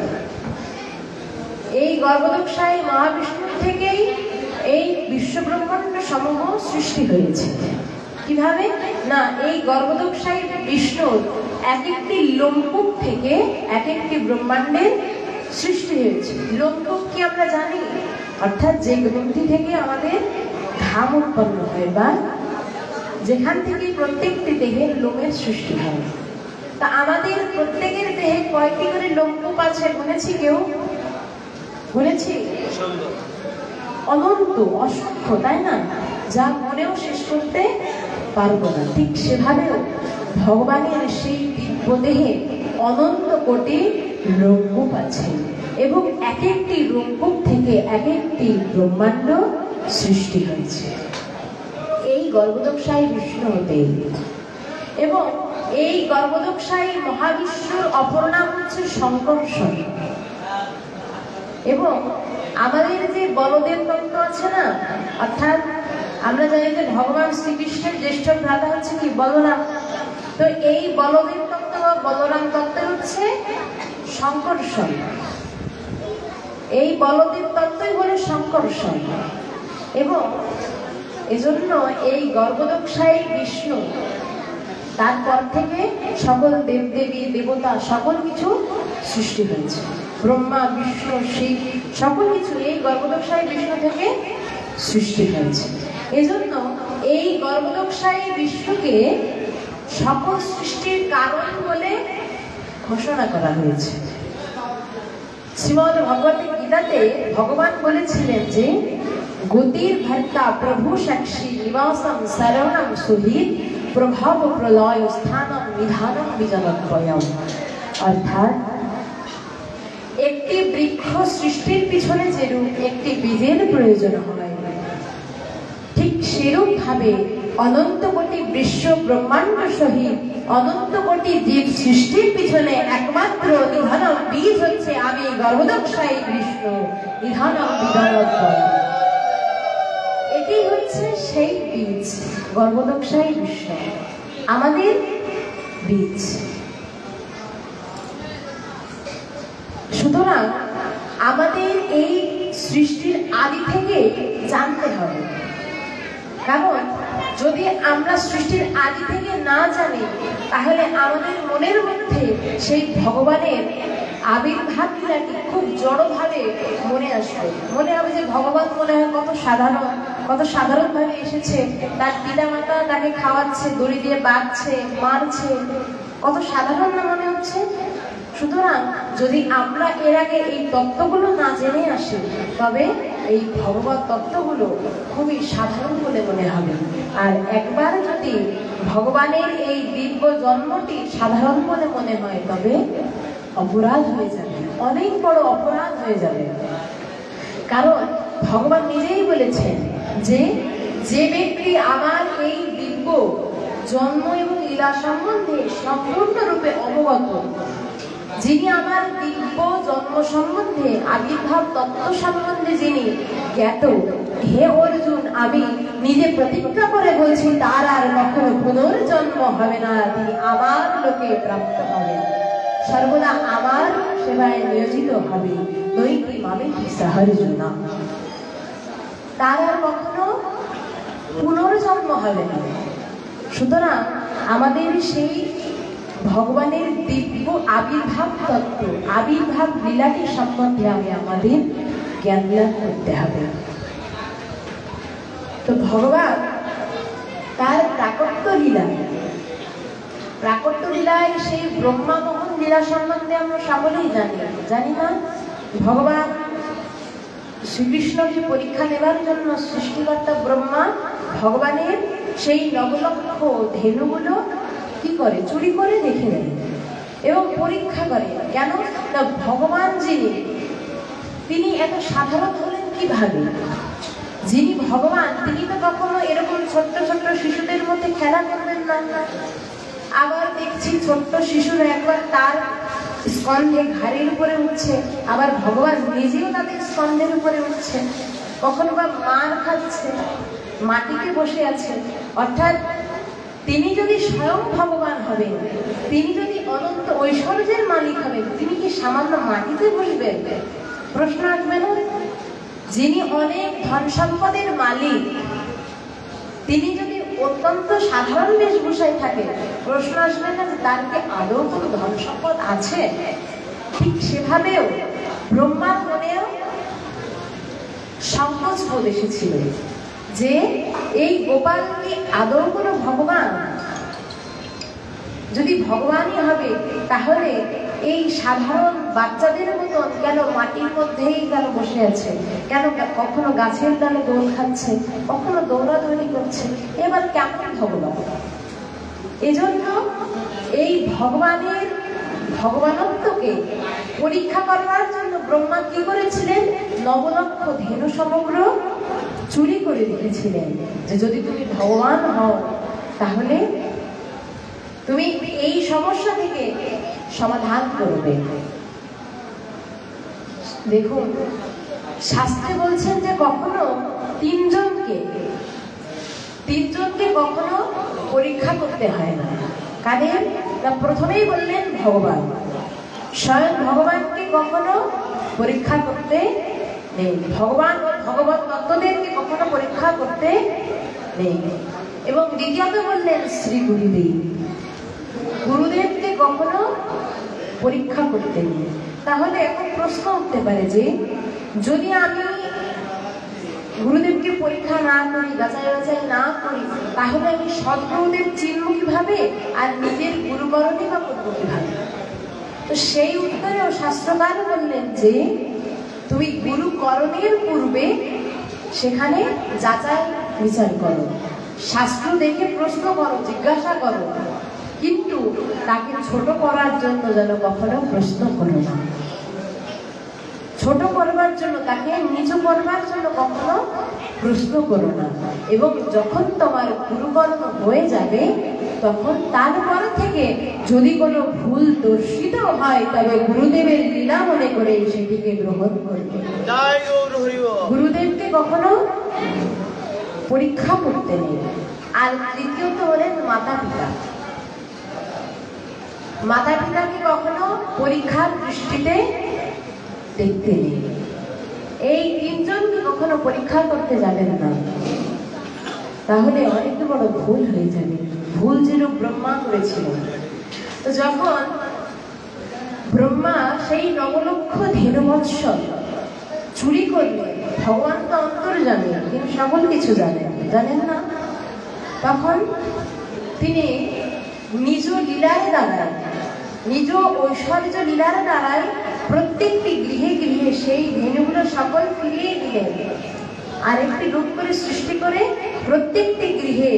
এই গর্ভদোক্ষায়ী মহাবিষ্ণু থেকেই এই বিশ্বব্রহ্মাণ্ড সমূহ সৃষ্টি হয়েছে। কিভাবে না? এই গর্ভদোক্ষায়ী বিষ্ণুর এক একটি লোমকূপ থেকে এক একটি ব্রহ্মাণ্ডের সৃষ্টি হয়েছে। লোমকূপ কি আমরা জানি? অর্থাৎ যে গ্রন্থি থেকে আমাদের ঘাম উৎপন্ন হয়, বা যেখান থেকে প্রত্যেকটি দেহের লোমের সৃষ্টি হয়। তা আমাদের প্রত্যেকের দেহে কয়টি করে লোমকূপ আছে গুনেছি কেউ? গুনেছি? অনন্ত, অসংখ্য, তাই না? যা মনেও শেষ করতে পারবো না। ঠিক সেভাবেও ভগবানের সেই দিব্য দেহে অনন্ত কোটি লোমকূপ আছে, এবং এক একটি লোমকূপ থেকে এক একটি ব্রহ্মাণ্ড সৃষ্টি হয়েছে এই গর্ভদোক্ষায়ী বিষ্ণু হতে। এবং এই গর্ভদোক্ষায়ী মহাবিষ্ণুর অপর নাম হচ্ছে শঙ্কর্ষণ। এবং আমাদের যে বলদেব তত্ত্ব আছে না, অর্থাৎ আমরা জানি যে ভগবান শ্রীকৃষ্ণের জ্যেষ্ঠ ভ্রাতা হচ্ছে কি? বলরাম। তো এই বলদেব তত্ত্ব বা বলরাম তত্ত্ব হচ্ছে শঙ্কর্ষণ। এই বলদেব তত্ত্বই বলে শঙ্কর্ষণ। এবং এজন্য এই গর্ভদোক্ষায়ী বিষ্ণু, তারপর থেকে সকল দেবদেবী দেবতা সকল কিছু সৃষ্টি হয়েছে। ব্রহ্মা, বিষ্ণু, শিব সকল কিছু এই গর্ভদোক্ষায়ী বিষ্ণু থেকে সৃষ্টি হয়েছে। এজন্য এই গর্ভদোক্ষায়ী বিষ্ণুকে সকল সৃষ্টির কারণ বলে ঘোষণা করা হয়েছে। শ্রীমদ্ ভগবত গীতাতে ভগবান বলেছিলেন যে গতির ভর্তা প্রভু সাক্ষী নিবাসম শরণম সুহৃদ প্রভাব প্রলয় স্থানম নিধানম বিজনদ্বয়ম। অর্থাৎ একটি বৃক্ষ সৃষ্টির পিছনে যেরূপ একটি বীজের প্রয়োজন হয়, ঠিক সেরূপ ভাবে অনন্ত কোটি বিশ্ব ব্রহ্মাণ্ড সহিত অনন্ত কোটি জীব সৃষ্টির পিছনে একমাত্র নিধানম বীজ হচ্ছে আমি গর্ভদক্ষায়ী বিষ্ণু, নিধানম বিজনদ্বয়ম। এটি হচ্ছে সেই বীজ, গর্ভদক্ষায়ী বিষ্ণু আমাদের বীজ। সুতরাং আমাদের এই সৃষ্টির আদি থেকে জানতে হবে, কারণ যদি আমরা সৃষ্টির আদি থেকে না জানি তাহলে আমাদের মনের মধ্যে সেই ভগবানের আবির্ভাব ক্রিয়াটি খুব জড়ভাবে মনে আসবে। মনে হবে যে ভগবান মনে হয় কত সাধারণভাবে এসেছে, তার পিতা মাতা তাকে খাওয়াচ্ছে, দড়ি দিয়ে বাঁধছে, মারছে, কত সাধারণ না মনে হচ্ছে। সুতরাং যদি আমরা এর আগে এই তত্ত্বগুলো না জেনে আসি তবে এই ভগবত তত্ত্বগুলো খুবই সাধারণ বলে মনে হবে। আর একবার যদি ভগবানের এই দিব্য জন্মটি সাধারণ বলে মনে হয় তবে অপরাধ হয়ে যাবে, অনেক বড় অপরাধ হয়ে যাবে। কারণ ভগবান নিজেই বলেছেন যে যে ব্যক্তি আমার এই দিব্য জন্ম এবং লীলা সম্বন্ধে সম্পূর্ণরূপে অবগত, যিনি আমার দিব্য জন্ম সম্বন্ধে আবির্ভাব তত্ত্ব সম্বন্ধে যিনি জ্ঞাত, হে অর্জুন আমি নিজে প্রতিজ্ঞা করে বলছি তার আর কখনো পুনর্জন্ম হবে না, তিনি আমার লোকে প্রাপ্ত হবে, সর্বদা আমার সেবায় নিয়োজিত হবে, নৈতি মামে সহার্জুনা, তার আর কখনো পুনর্জন্ম হবে না। সুতরাং আমাদের সেই ভগবানের দিব্য আবির্ভাব তত্ত্ব, আবির্ভাব লীলাটি সম্বন্ধে আমাদের জ্ঞান লাভ করতে হবে। তো ভগবান তার প্রাকট্য লীলায় সেই ব্রহ্মা মোহন লীলা সম্বন্ধে আমরা সকলেই জানি না। ভগবান শ্রীকৃষ্ণকে পরীক্ষা নেবার জন্য সৃষ্টিকর্তা ব্রহ্মা ভগবানের সেই নবলক্ষ ধেনুগুলো কি করে, চুরি করে রেখে দেয় এবং পরীক্ষা করে। কেন না ভগবান যিনি, তিনি এত সাধারণ হলেন কিভাবে? যিনি ভগবান তিনি তো কখনো এরকম ছোট্ট ছোট্ট শিশুদের মধ্যে খেলা করবেন না। আবার দেখছি ছোট্ট শিশুরা একবার তার স্কন্ধে ঘাড়ের উপরে উঠছে, আবার ভগবান নিজেও তাদের স্কন্ধের উপরে উঠছে, কখনো বা মার খাচ্ছে, মাটিতে বসে আছে। অর্থাৎ তিনি যদি স্বয়ং ভগবান হবেন, তিনি যদি অনন্ত ঐশ্বর্যের মালিক হবেন, তিনি কি সামান্য মাটিতে বসবেন? প্রশ্ন আসবে না? যিনি অনেক ধন সম্পদের মালিক, তিনি যদি অত্যন্ত সাধারণ বেশভূষায় থাকে, প্রশ্ন আসবে না যে তার কি আদৌ কোনো ধন সম্পদ আছে? ঠিক সেভাবেও ব্রহ্মার মনেও সংকোচ বোধ এসেছিল যে এই গোপাল কি আদৌ কোনো ভগবান? যদি ভগবানই হবে তাহলে এই সাধারণ বাচ্চাদের মতন কেন মাটির মধ্যেই কেন বসে আছে, কেন কখনো গাছের ডালে দোল খাচ্ছে, কখনো দৌড়াদৌড়ি করছে, এবার কেমন ভগবান? এজন্য এই ভগবানের ভগবানত্বকে পরীক্ষা করবার জন্য ব্রহ্মা কি করেছিলেন? নবলক্ষ ধেনু সমগ্র চুরি করে রেখেছিলেন, যে যদি তুমি ভগবান হও তাহলে তুমি এই সমস্যা থেকে সমাধান করবে। দেখুন শাস্ত্রে বলছেন যে কখনো তিনজনকে কখনো পরীক্ষা করতে হয় না। কাদের? প্রথমেই বললেন ভগবান, স্বয়ং ভগবানকে কখনো পরীক্ষা করতে নেই, ভগবত তত্ত্বদেরকে কখনো পরীক্ষা করতে নেই। এবং দ্বিতীয়ত বললেন শ্রী গুরুদেবকে কখনো পরীক্ষা করতে নেই। তাহলে এখন প্রশ্ন উঠতে পারে যে যদি আমি গুরুদেবকে পরীক্ষা না করি, যাচাই না করি, তাহলে আমি সদ্গুরুদেব চিনব কিভাবে আর নিজের গুরুকরণই বা করবো কিভাবে? তো সেই উত্তরেও শাস্ত্রকার বললেন যে তুমি গুরুকরণের পূর্বে সেখানে যাচাই বিচার করো, শাস্ত্র দেখে প্রশ্ন করো, জিজ্ঞাসা করো, কিন্তু তাকে ছোট করার জন্য যেন কখনো প্রশ্ন করো না। ছোট করবার জন্য, তাকে নিচু করবার জন্য কখনো প্রশ্ন করো না। এবং যখন তোমার গুরুকর্ম হয়ে যাবে তখন তারপর থেকে যদি কোনো ভুল দর্শিত হয় তবে গুরুদেবের লীলা মনে করে সেটিকে গ্রহণ করবে। গুরুদেবকে কখনো পরীক্ষা করতে নেই। আর তৃতীয়ত হলেন মাতা পিতা। মাতা পিতাকে কখনো পরীক্ষার দৃষ্টিতে দেখতে নেই। এই তিনজনকে কখনো পরীক্ষা করতে যাবেন না, তাহলে অনেক বড় ভুল হয়ে যাবে। ভুল যেরূপ ব্রহ্মা করেছিলেন। তো যখন ব্রহ্মা সেই 9 লক্ষ ধেনু বৎসর চুরি করলেন, ভগবান তো অন্তর্যামী, তিনি সকল কিছু জানেন না, তখন তিনি নিজ লীলার দ্বারায়, নিজ ঐশ্বর্য লীলার দ্বারায় প্রত্যেকটি গৃহে গৃহে সেই ধেনুগুলো সকল ফিরিয়ে দিলেন। আরেকটি রূপ করে সৃষ্টি করে প্রত্যেকটি গৃহে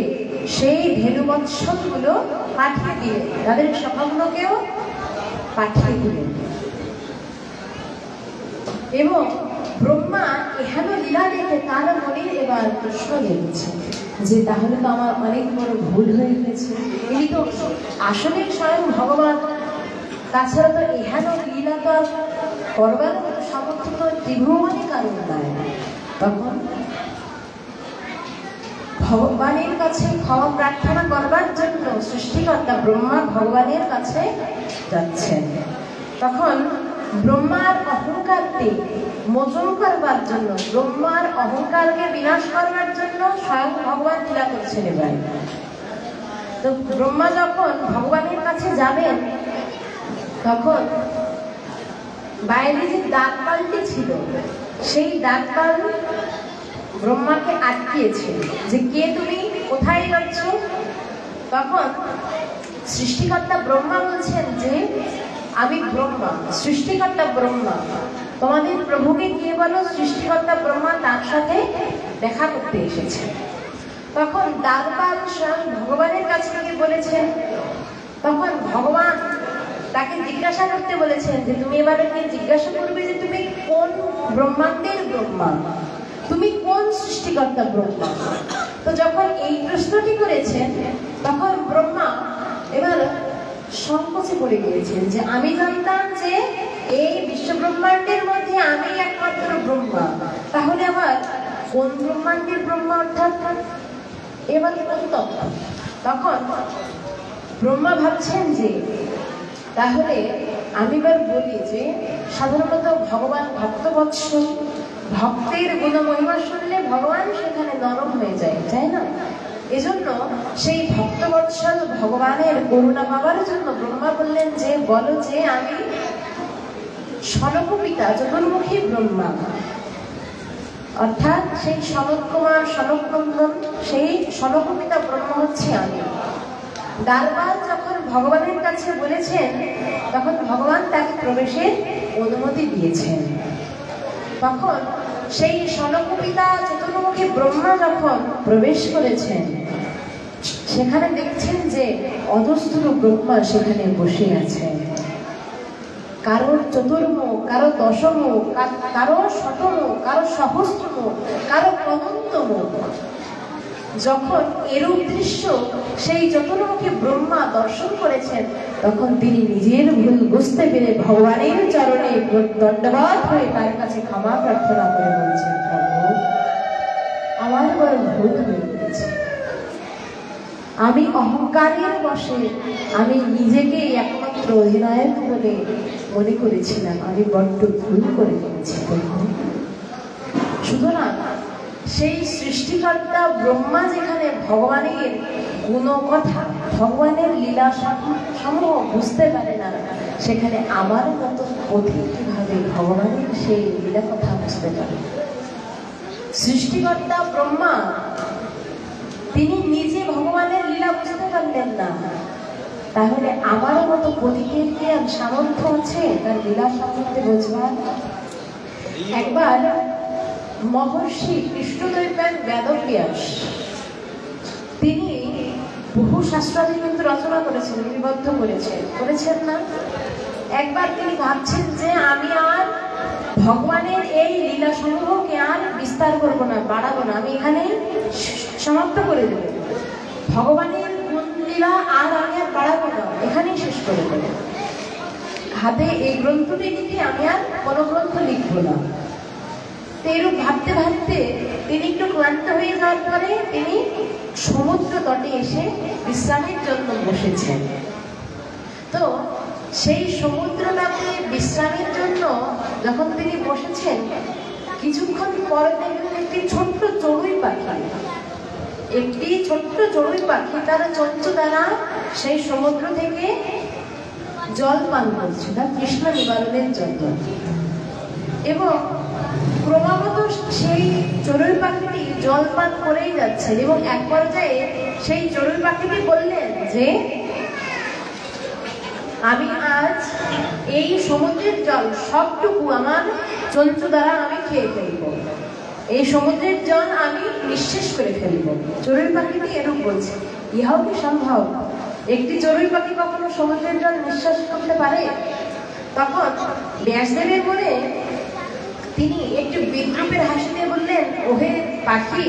সেই ধেনু বৎসরগুলো পাঠিয়ে দিলেন, তাদের সখাগুলোকেও পাঠিয়ে দিলেন। এবং ব্রহ্মা এহেন লীলা দেখে তার মনে এবার প্রশ্ন জেগেছে যে তাহলে তো আমার অনেক বড় ভুল হয়ে গেছে। এই তো আসলে স্বয়ং ভগবান, তাছাড়া তো এহেন লীলা তো করবার মতো সামর্থ্য তো ত্রিভুবনে কারণ নাই। তখন ভগবানের কাছে ক্ষমা প্রার্থনা করবার জন্য সৃষ্টিকর্তা ব্রহ্মা ভগবানের কাছে যাচ্ছেন। তখন ব্রহ্মার অহংকারকে মোচন করবার জন্য, ব্রহ্মার অহংকারকে বিনাশ করবার জন্য স্বয়ং ভগবান লীলা করছেন। এবার তো ব্রহ্মা যখন ভগবানের কাছে যাবেন তখন বাইরে যে দ্বারপালটি ছিল সেই দ্বারপাল ব্রহ্মাকে আটকিয়েছে যে কে তুমি, কোথায় যাচ্ছ? তখন সৃষ্টিকর্তা ব্রহ্মা বলছেন যে আমি ব্রহ্মা, সৃষ্টিকর্তা ব্রহ্মা, তোমাদের প্রভুকে গিয়ে বলো সৃষ্টিকর্তা ব্রহ্মা তার সাথে দেখা করতে এসেছে। তখন দ্বারপাল স্বয়ং ভগবানের কাছে গিয়ে বলেছেন। তখন ভগবান তাকে জিজ্ঞাসা করতে বলেছেন যে তুমি এবারে জিজ্ঞাসা করবে যে তুমি কোন ব্রহ্মাণ্ডের ব্রহ্মা, তুমি কোন সৃষ্টিকর্তা ব্রহ্মা। তো যখন এই প্রশ্নটি করেছেন তখন ব্রহ্মা এবার সংকোচে পড়ে গিয়েছেন যে আমি জানতাম যে এই বিশ্ব ব্রহ্মাণ্ডের মধ্যে আমি একমাত্র ব্রহ্মা, তাহলে আবার কোন ব্রহ্মাণ্ডের ব্রহ্মা, অর্থাৎ এবার কোন তত্ত্ব। তখন ব্রহ্মা ভাবছেন যে তাহলে আমি এবার বলি যে সাধারণত ভগবান ভক্তবৎসল, ভক্তের গুণ মহিমা শুনলে ভগবান সেখানে নরম হয়ে যায়, তাই না? এজন্য সেই ভক্তবৎসল ভগবানের করুণা পাবার জন্য ব্রহ্মা বললেন যে বলো যে আমি সনক পিতা চতুর্মুখী ব্রহ্মা, অর্থাৎ সেই সনক কুমার, সনক নন্দন, সেই সনক পিতা ব্রহ্মা হচ্ছে আমি। দ্বারপাল যখন ভগবানের কাছে বলেছেন তখন ভগবান তাকে প্রবেশের অনুমতি দিয়েছেন। তখন সেই সনক পিতা চতুর্মুখী ব্রহ্মা যখন প্রবেশ করেছেন সেখানে দেখছেন যে অজস্র ব্রহ্মা সেখানে বসে আছেন, কারোর চতুর্মুখ, কারো দশমুখ, কারো শতমুখ, কারো সহস্রমুখ, কারো অনন্তমুখ। যখন এরূপ দৃশ্য সেই চতুর্মুখী ব্রহ্মা দর্শন করেছেন তখন তিনি নিজের ভুল বুঝতে পেরে ভগবানের চরণে দণ্ডবাদ হয়ে তার কাছে ক্ষমা প্রার্থনা করে বলছেন, প্রভু আমার বড় ভুল হয়ে গেছে, আমি অহংকারের বশে আমি নিজেকে একমাত্র অধিনায়ক বলে মনে করেছিলাম, আমি বড্ড ভুল করে ফেলেছি প্রভু। সুতরাং সেই সৃষ্টিকর্তা ব্রহ্মা যেখানে ভগবানের গুণ কথা, ভগবানের লীলা সমূহ বুঝতে পারে না, সেখানে আমার মতো পথিক কিভাবে ভগবানের সেই লীলা কথা বুঝতে পারে? সৃষ্টিকর্তা ব্রহ্মা তিনি নিজে ভগবানের লীলা বুঝতে পারলেন না, তাহলে আমার মতো পথিকের কি আর সামর্থ্য আছে তার লীলা সম্বন্ধে বুঝবার? একবার মহর্ষি কৃষ্ণদ্বৈপায়ন বেদব্যাস তিনি বহু শাস্ত্রাদি কিন্তু রচনা করেছেন, লিপিবদ্ধ করেছেন না? একবার তিনি ভাবছেন যে আমি আর ভগবানের এই লীলা সমূহকে আর বিস্তার করবো না, বাড়াবো না, আমি এখানে সমাপ্ত করে দেব। ভগবানের গুণ লীলা আর আমি আর বাড়াবো না, এখানেই শেষ করে দেব। হাতে এই গ্রন্থটি নিতে আমি আর কোনো গ্রন্থ লিখবো না। এরূপ ভাবতে ভাবতে তিনি একটু ক্লান্ত হয়ে যাওয়ার পরে তিনি সমুদ্র তটে এসে বিশ্রামের জন্য বসেছেন। তো সেই সমুদ্র তটে বিশ্রামের জন্য যখন তিনি বসেছেন, কিছুক্ষণ পর দেখলেন একটি ছোট্ট চড়ুই পাখি তার চঞ্চু দ্বারা সেই সমুদ্র থেকে জল পান করছে তার তৃষ্ণা নিবারণের জন্য। এবং ক্রমাগত সেই চড়ুই পাখিটি জল পান করেই যাচ্ছেন এবং এক পর্যায়ে সেই চড়ুই পাখিটি বললেন যে আমি আজ এই সমুদ্রের জল সবটুকু আমার চঞ্চু দ্বারা আমি খেয়ে ফেলব, এই সমুদ্রের জল আমি নিঃশেষ করে ফেলব। চড়ুই পাখিটি এরূপ বলছে। ইহাও কি সম্ভব? একটি চড়ুই পাখি কখনো সমুদ্রের জল নিঃশ্বাস করতে পারে? তখন ব্যাসদেবের মনে তিনি একটু বিদ্রুপের হাসি দিয়ে বললেন, ওহে পাখি,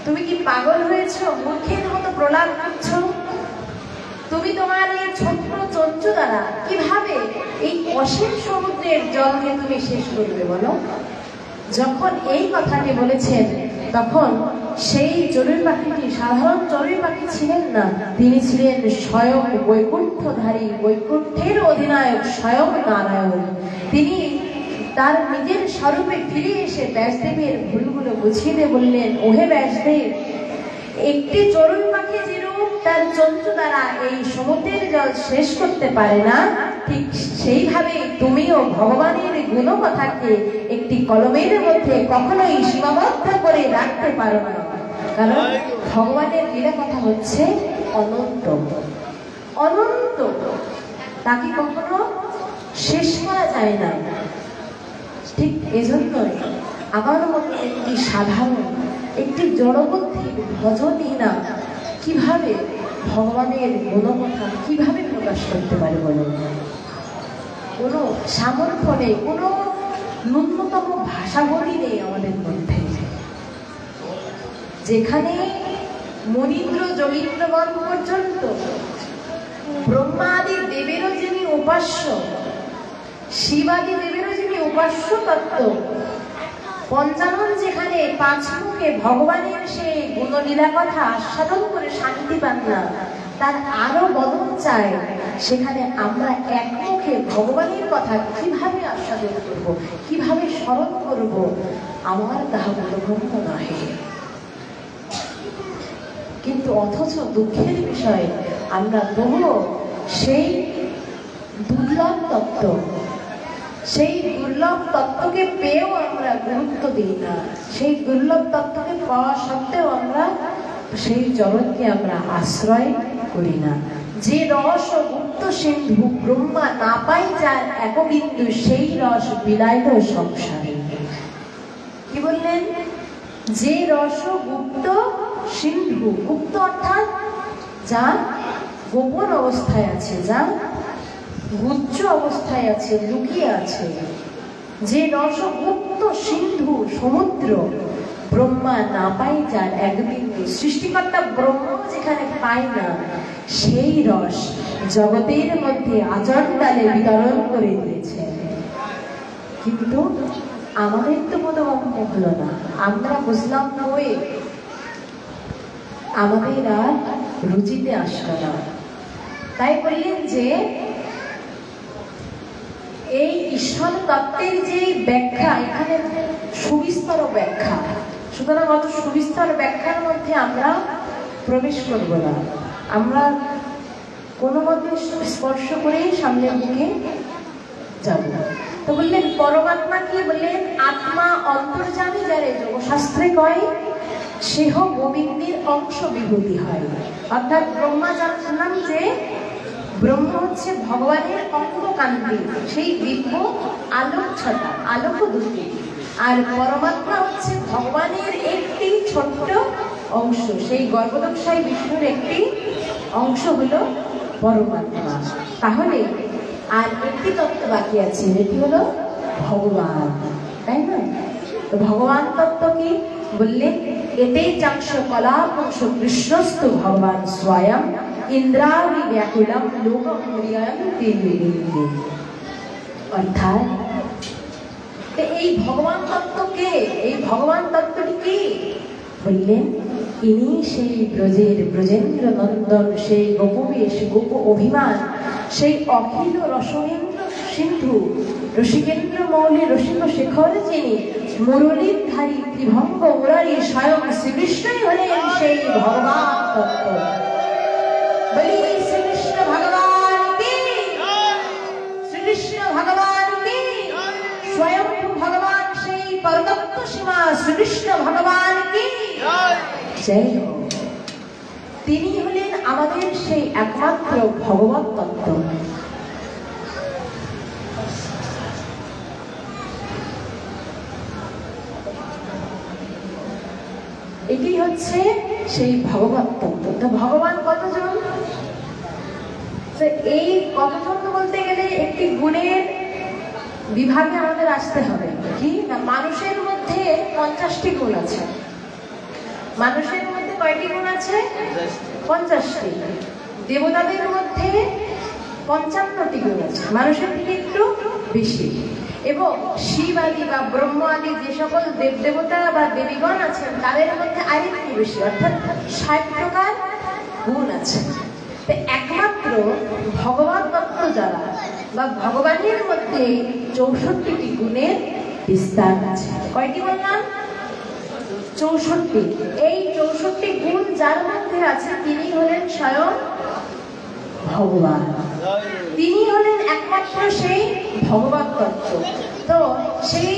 তুমি কি পাগল হয়েছ? মূর্খের মতো প্রলাপ করছো। তুমি তোমার এই ছোট্ট চঞ্চু দ্বারা কিভাবে এই অসীম সমুদ্রের জলকে তুমি শেষ করবে বলো? যখন এই কথাটি বলেছেন তখন সেই চড়ুই পাখিটি সাধারণ চড়ুই পাখি ছিলেন না, তিনি ছিলেন স্বয়ং বৈকুণ্ঠধারী, বৈকুণ্ঠের অধিনায়ক স্বয়ং নারায়ণ। তিনি তার নিজের স্বরূপে ফিরে এসে ব্যাসদেবের ভুলগুলো বুঝিয়ে দিয়ে বললেন, ওহে ব্যাসদেব, একটি চড়ুই পাখি যেরূপ তার চঞ্চু দ্বারা এই সমুদ্রের জল শেষ করতে পারে না, ঠিক সেইভাবে তুমিও ভগবানের গুণকথাকে একটি কলমের মধ্যে কখনোই সীমাবদ্ধ করে রাখতে পারো না। কারণ ভগবানের লীলা কথা হচ্ছে অনন্ত, অনন্ত, তাকে কখনো শেষ করা যায় না। ঠিক এজন্যই আমার মতো একটি সাধারণ, একটি জড়বুদ্ধি ভজনহীনা কিভাবে ভগবানের গুণকথা কিভাবে প্রকাশ করতে পারে বলুন? কোনো সামর্থ্য নেই, কোনো ন্যূনতম ভাষাবলী নেই আমাদের মধ্যে। যেখানে মনীন্দ্র যোগীন্দ্রগণ পর্যন্ত ব্রহ্মাদি দেবেরও যিনি উপাস্য, শিবাদি দেবেরও যিনি উপাস্য তত্ত্ব, পঞ্চানন যেখানে পাঁচ মুখে ভগবানের সেই গুণলীলা কথা আস্বাদন করে শান্তি পান না, তার আরো বদল চায়, সেখানে আমরা এক মুখে ভগবানের কথা কিভাবে আস্বাদন করব, কিভাবে স্মরণ করব, আমার তাহা বোধগম্য নহে। কিন্তু অথচ দুঃখের বিষয়, আমরা তবুও সেই দুর্লভ তত্ত্ব, সেই দুর্লভ তত্ত্বকে পেয়েও আমরা গুরুত্ব দিই না। সেই দুর্লভ তত্ত্বকে পাওয়া সত্ত্বেও আমরা সেই জগৎকে আমরা আশ্রয় করি না। যে রস গুপ্ত সিন্ধু ব্রহ্মা না পাই যার একবিন্দু, সেই রস বিলাইল সংসারে। কি বললেন? যে রস গুপ্ত সিন্ধু, গুপ্ত অর্থাৎ যা গোপন অবস্থায় আছে, যা গুচ্ছ অবস্থায় আছে, লুকিয়ে আছে, যে রস গুপ্ত সিন্ধু সমুদ্র ব্রহ্মা না পাই যার একবিন্দু, সৃষ্টিকর্তা ব্রহ্ম যেখানে পায় না, সেই রস জগতের মধ্যে আচণ্ডালে বিতরণ করে দিয়েছে। কিন্তু আমাদের তো বোধগম্য হলো না, আমরা বুঝলাম বই, আমাদের আর রুচিতে আসলো না। তাই বললেন যে এই ঈশ্বর তত্ত্বের যে ব্যাখ্যা, এখানে সুবিস্তর ব্যাখ্যা, সুতরাং অত সুবিস্তর ব্যাখ্যার মধ্যে আমরা প্রবেশ করব না। আমরা কোনো মতে স্পর্শ করেই সামনের দিকে যাব। তো বললেন পরমাত্মা কি? বললেন আত্মা অন্তর্যামী যারে যোগশাস্ত্রে কয়, সেহ গোবিন্দের অংশ বিভূতি হয়। অর্থাৎ ব্রহ্মা জানলাম যে ব্রহ্ম হচ্ছে ভগবানের অঙ্গকান্তি, সেই দিব্য আলোক ছটা, আলোক দুটি। আর পরমাত্মা হচ্ছে ভগবানের একটি ছোট্ট অংশ, সেই গর্ভদক্ষায় বিষ্ণুর একটি অংশ হলো পরমাত্মা। তাহলে আর একটি তত্ত্ব বাকি আছে, এটি হলো ভগবান, তাই না? তো ভগবান তত্ত্ব কি বললেন? এতে চাক্ষ কলাপংশ কৃষ্ণস্তু ভগবান স্বয়ং ইন্দ্রাবলী ব্যাকুলম লোকমরিয়ম তির্বিলিঙ্গে। অর্থাৎ এই ভগবান তত্ত্ব কে? এই ভগবান তত্ত্বটি কি বললেন? ইনি সেই ব্রজের ব্রজেন্দ্র নন্দন, সেই গোপবেশ গোপ অভিমান, সেই অখিল রসনেন্দ্র সিন্ধু রসিকেন্দ্র মৌলি রসিক শেখর, যিনি মুরলীধারী ত্রিভঙ্গ মুরারি স্বয়ং শ্রীকৃষ্ণই হলেন সেই ভগবান তত্ত্ব। বলি শ্রীকৃষ্ণ ভগবান কি, শ্রীকৃষ্ণ ভগবান কি, স্বয়ং ভগবান সেই পরতত্ত্ব সীমা শ্রীকৃষ্ণ ভগবান কি জয়। তিনি হলেন আমাদের সেই একমাত্র ভগবত তত্ত্ব। এটি হচ্ছে সেই ভগবত তত্ত্ব। তো ভগবান কতজন? এই কতজন বলতে গেলে একটি গুণের বিভাগে আমাদের আসতে হবে। কি না, মানুষের মধ্যে 50টি গুণ আছে। মানুষের মধ্যে কয়টি গুণ আছে? 50টি। দেবতাদের মধ্যে 55টি গুণ আছে, মানুষের থেকে একটু বেশি। এবং শিব আদি বা ব্রহ্ম আদি যে সকল দেবদেবতা বা দেবীগণ আছেন তাদের মধ্যে আরেকটু বেশি, অর্থাৎ 60 প্রকার গুণ আছে। একমাত্র ভগবান তত্ত্ব যারা বা ভগবানের মধ্যে 64টি গুণের বিস্তার আছে। কয়টি বললাম? 64। এই 64 গুণ যার মধ্যে আছে তিনি হলেন স্বয়ং ভগবান, তিনি হলেন একমাত্র সেই ভগবত তত্ত্ব। তো সেই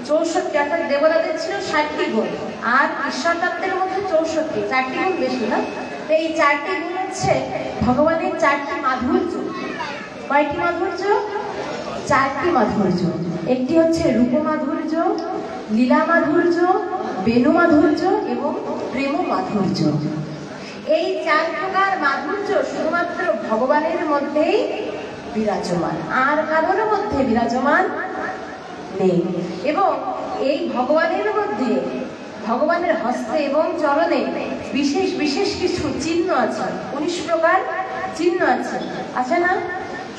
64, অর্থাৎ দেবতাদের ছিল 60টি গুণ, আর ঈশ্বর তত্ত্বের মধ্যে 64, 4টি গুণ বেশি না? তো এই 4টি গুণ হচ্ছে ভগবানের 4টি মাধুর্য। কয়টি মাধুর্য? 4টি মাধুর্য। একটি হচ্ছে রূপ মাধুর্য, লীলা মাধুর্য, বেণু মাধুর্য এবং প্রেম মাধুর্য। এই 4 প্রকার মাধুর্য শুধুমাত্র ভগবানের মধ্যেই বিরাজমান, আর কারোর মধ্যে বিরাজমান নেই। এবং এই ভগবানের মধ্যে, ভগবানের হস্তে এবং চরণে বিশেষ বিশেষ কিছু চিহ্ন আছে, 19 প্রকার চিহ্ন আছে, আছে না?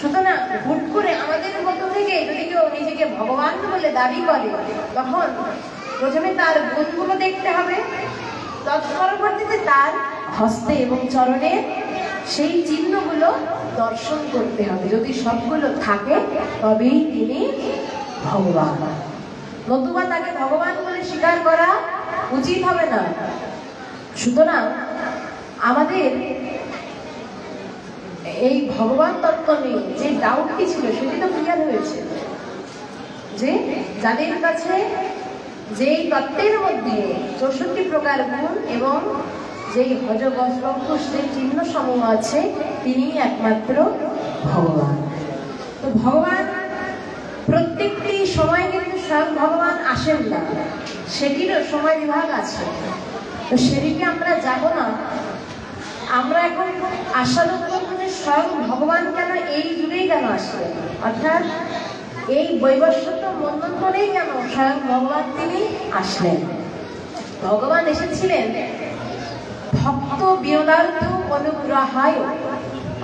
সুতরাং হুট করে আমাদের মধ্য থেকে যদি কেউ নিজেকে ভগবান বলে দাবি করে, তখন প্রথমে তার গুণগুলো দেখতে হবে, তৎপরবর্তীতে তার হস্তে এবং চরণে সেই চিহ্নগুলো দর্শন করতে হবে। যদি সবগুলো থাকে তবেই তিনি ভগবান, নতুবা তাকে ভগবান বলে স্বীকার করা উচিত হবে না। সুতরাং আমাদের এই ভগবান তত্ত্ব নিয়ে যে ডাউটটি ছিল সেটি তো ক্লিয়ার হয়েছে, যে যাদের কাছে যেই তত্ত্বের মধ্যে 64 প্রকার গুণ এবং যেই ভজগস্বঙ্কুশের চিহ্ন সমূহ আছে তিনি একমাত্র ভগবান। তো ভগবান প্রত্যেকটি সময় কিন্তু স্বয়ং ভগবান আসেন না, সেটিরও সময় বিভাগ আছে। তো সেটিকে আমরা যাব না। আমরা এখন আশাদত্ত স্বয়ং ভগবান কেন এই যুগেই কেন আসলেন, অর্থাৎ এই বৈবস্বত মন্বন্তরেই কেন স্বয়ং ভগবান তিনি আসলেন। ভগবান এসেছিলেন ভক্ত বিনোদার্থ অনুগ্রহায়,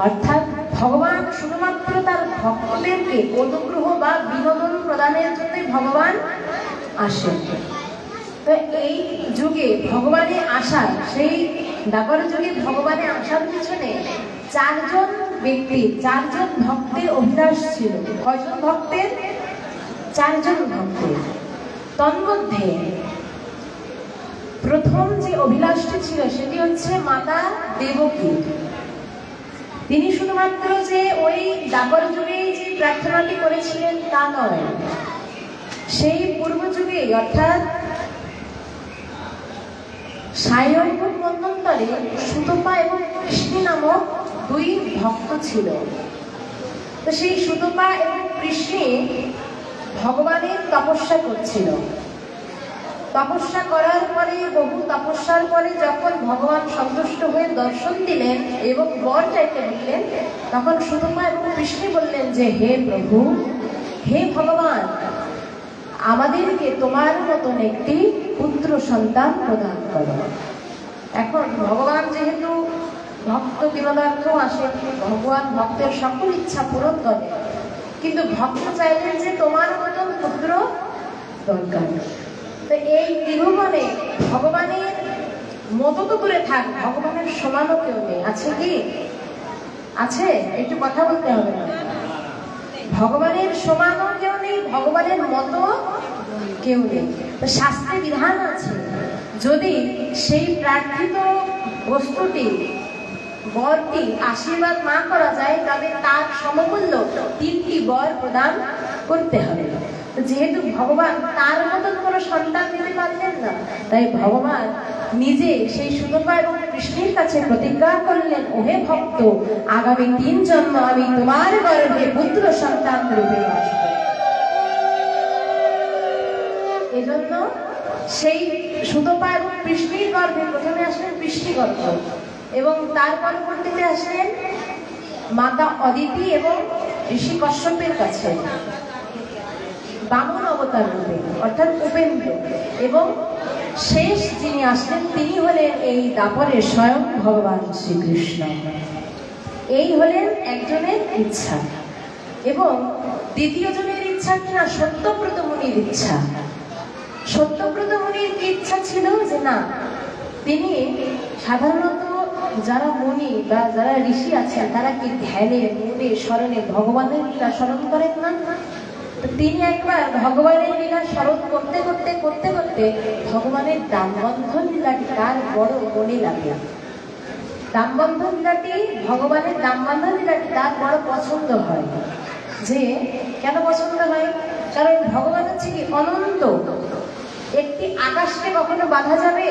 অর্থাৎ ভগবান শুধুমাত্র তার ভক্তদেরকে অনুগ্রহ বা বিনোদন প্রদানের জন্যই ভগবান আসেন। তো এই যুগে ভগবানের আসার, সেই দ্বাপর যুগে ভগবানের আসার পিছনে 4 জন ব্যক্তি, 4 জন ভক্তের অভিলাষ ছিল। কয়জন ভক্তের? 4 জন ভক্তের। তন্মধ্যে প্রথম যে অভিলাষটি ছিল সেটি হচ্ছে মাতা দেবকী। তিনি শুধুমাত্র যে ওই দ্বাপর যুগে যে প্রার্থনাটি করেছিলেন তা নয়, সেই পূর্ব যুগে অর্থাৎ সায়ম্ভব মন্বন্তরে সুতপা এবং কৃষ্ণী নামক দুই ভক্ত ছিল। তো সেই সুতপা এবং কৃষ্ণে ভগবানের তপস্যা করছিল। তপস্যা করার পরে, বহু তপস্যার পরে যখন ভগবান সন্তুষ্ট হয়ে দর্শন দিলেন এবং বর চাইতে বললেন, তখন সুতপা এবং কৃষ্ণ বললেন যে হে প্রভু, হে ভগবান, আমাদেরকে তোমার মতন একটি পুত্র সন্তান প্রদান করো। এখন ভগবান যেহেতু ভক্ত বিনোদার্থ আসেন, ভগবান ভক্তের সকল ইচ্ছা পূরণ করে, কিন্তু ভক্ত চাইলেন যে তোমার মতন পুত্র দরকার। তো এই ত্রিভুবনে ভগবানের মতো তো দূরে থাক, ভগবানের সমানও কেউ নেই। আছে কি? আছে? একটু কথা বলতে হবে না। ভগবানের সমানও কেউ নেই, ভগবানের মতো কেউ নেই। তো শাস্ত্রে বিধান আছে, যদি সেই প্রার্থিত বস্তুটি, বরটি আশীর্বাদ না করা যায়, তবে তার সমমূল্য 3টি বর প্রদান করতে হবে। যেহেতু ভগবান তার মতন কোনো সন্তান দিতে পারলেন না, তাই ভগবান নিজে সেই সুতপা এবং কৃষ্ণের কাছে প্রতিজ্ঞা করলেন, ওহে ভক্ত, আগামী 3 জন্ম আমি তোমার গর্ভে পুত্র সন্তান রূপে আসব। এজন্য সেই সুতপা এবং কৃষ্ণের গর্ভে প্রথমে আসলেন কৃষ্ণগর্ভ, এবং তার পরবর্তীতে আসলেন মাতা অদিতি এবং ঋষি কশ্যপের কাছে বামন অবতার রূপে, অর্থাৎ উপেন্দ্র। এবং শেষ যিনি আসলেন তিনি হলেন এই দাপরের স্বয়ং ভগবান শ্রীকৃষ্ণ। এই হলেন একজনের ইচ্ছা। এবং দ্বিতীয় জনের ইচ্ছা কিনা সত্যব্রত মুনির ইচ্ছা। সত্যব্রত মুনির কি ইচ্ছা ছিল যে না, তিনি সাধারণত যারা মুনি বা যারা ঋষি আছেন তারা কি ধ্যানে, মনে, স্মরণে ভগবানের লীলা স্মরণ করেন না? তিনি একবার ভগবানের লীলা স্মরণ করতে করতে করতে করতে ভগবানের দামবন্ধন লীলাটি তার বড় মনে লাগে। দামবন্ধন লীলাটি, ভগবানের দামবন্ধন লীলাটি তার বড় পছন্দ হয়। যে কেন পছন্দ হয়? কারণ ভগবান হচ্ছে কি অনন্ত। একটি আকাশকে কখনো বাঁধা যাবে?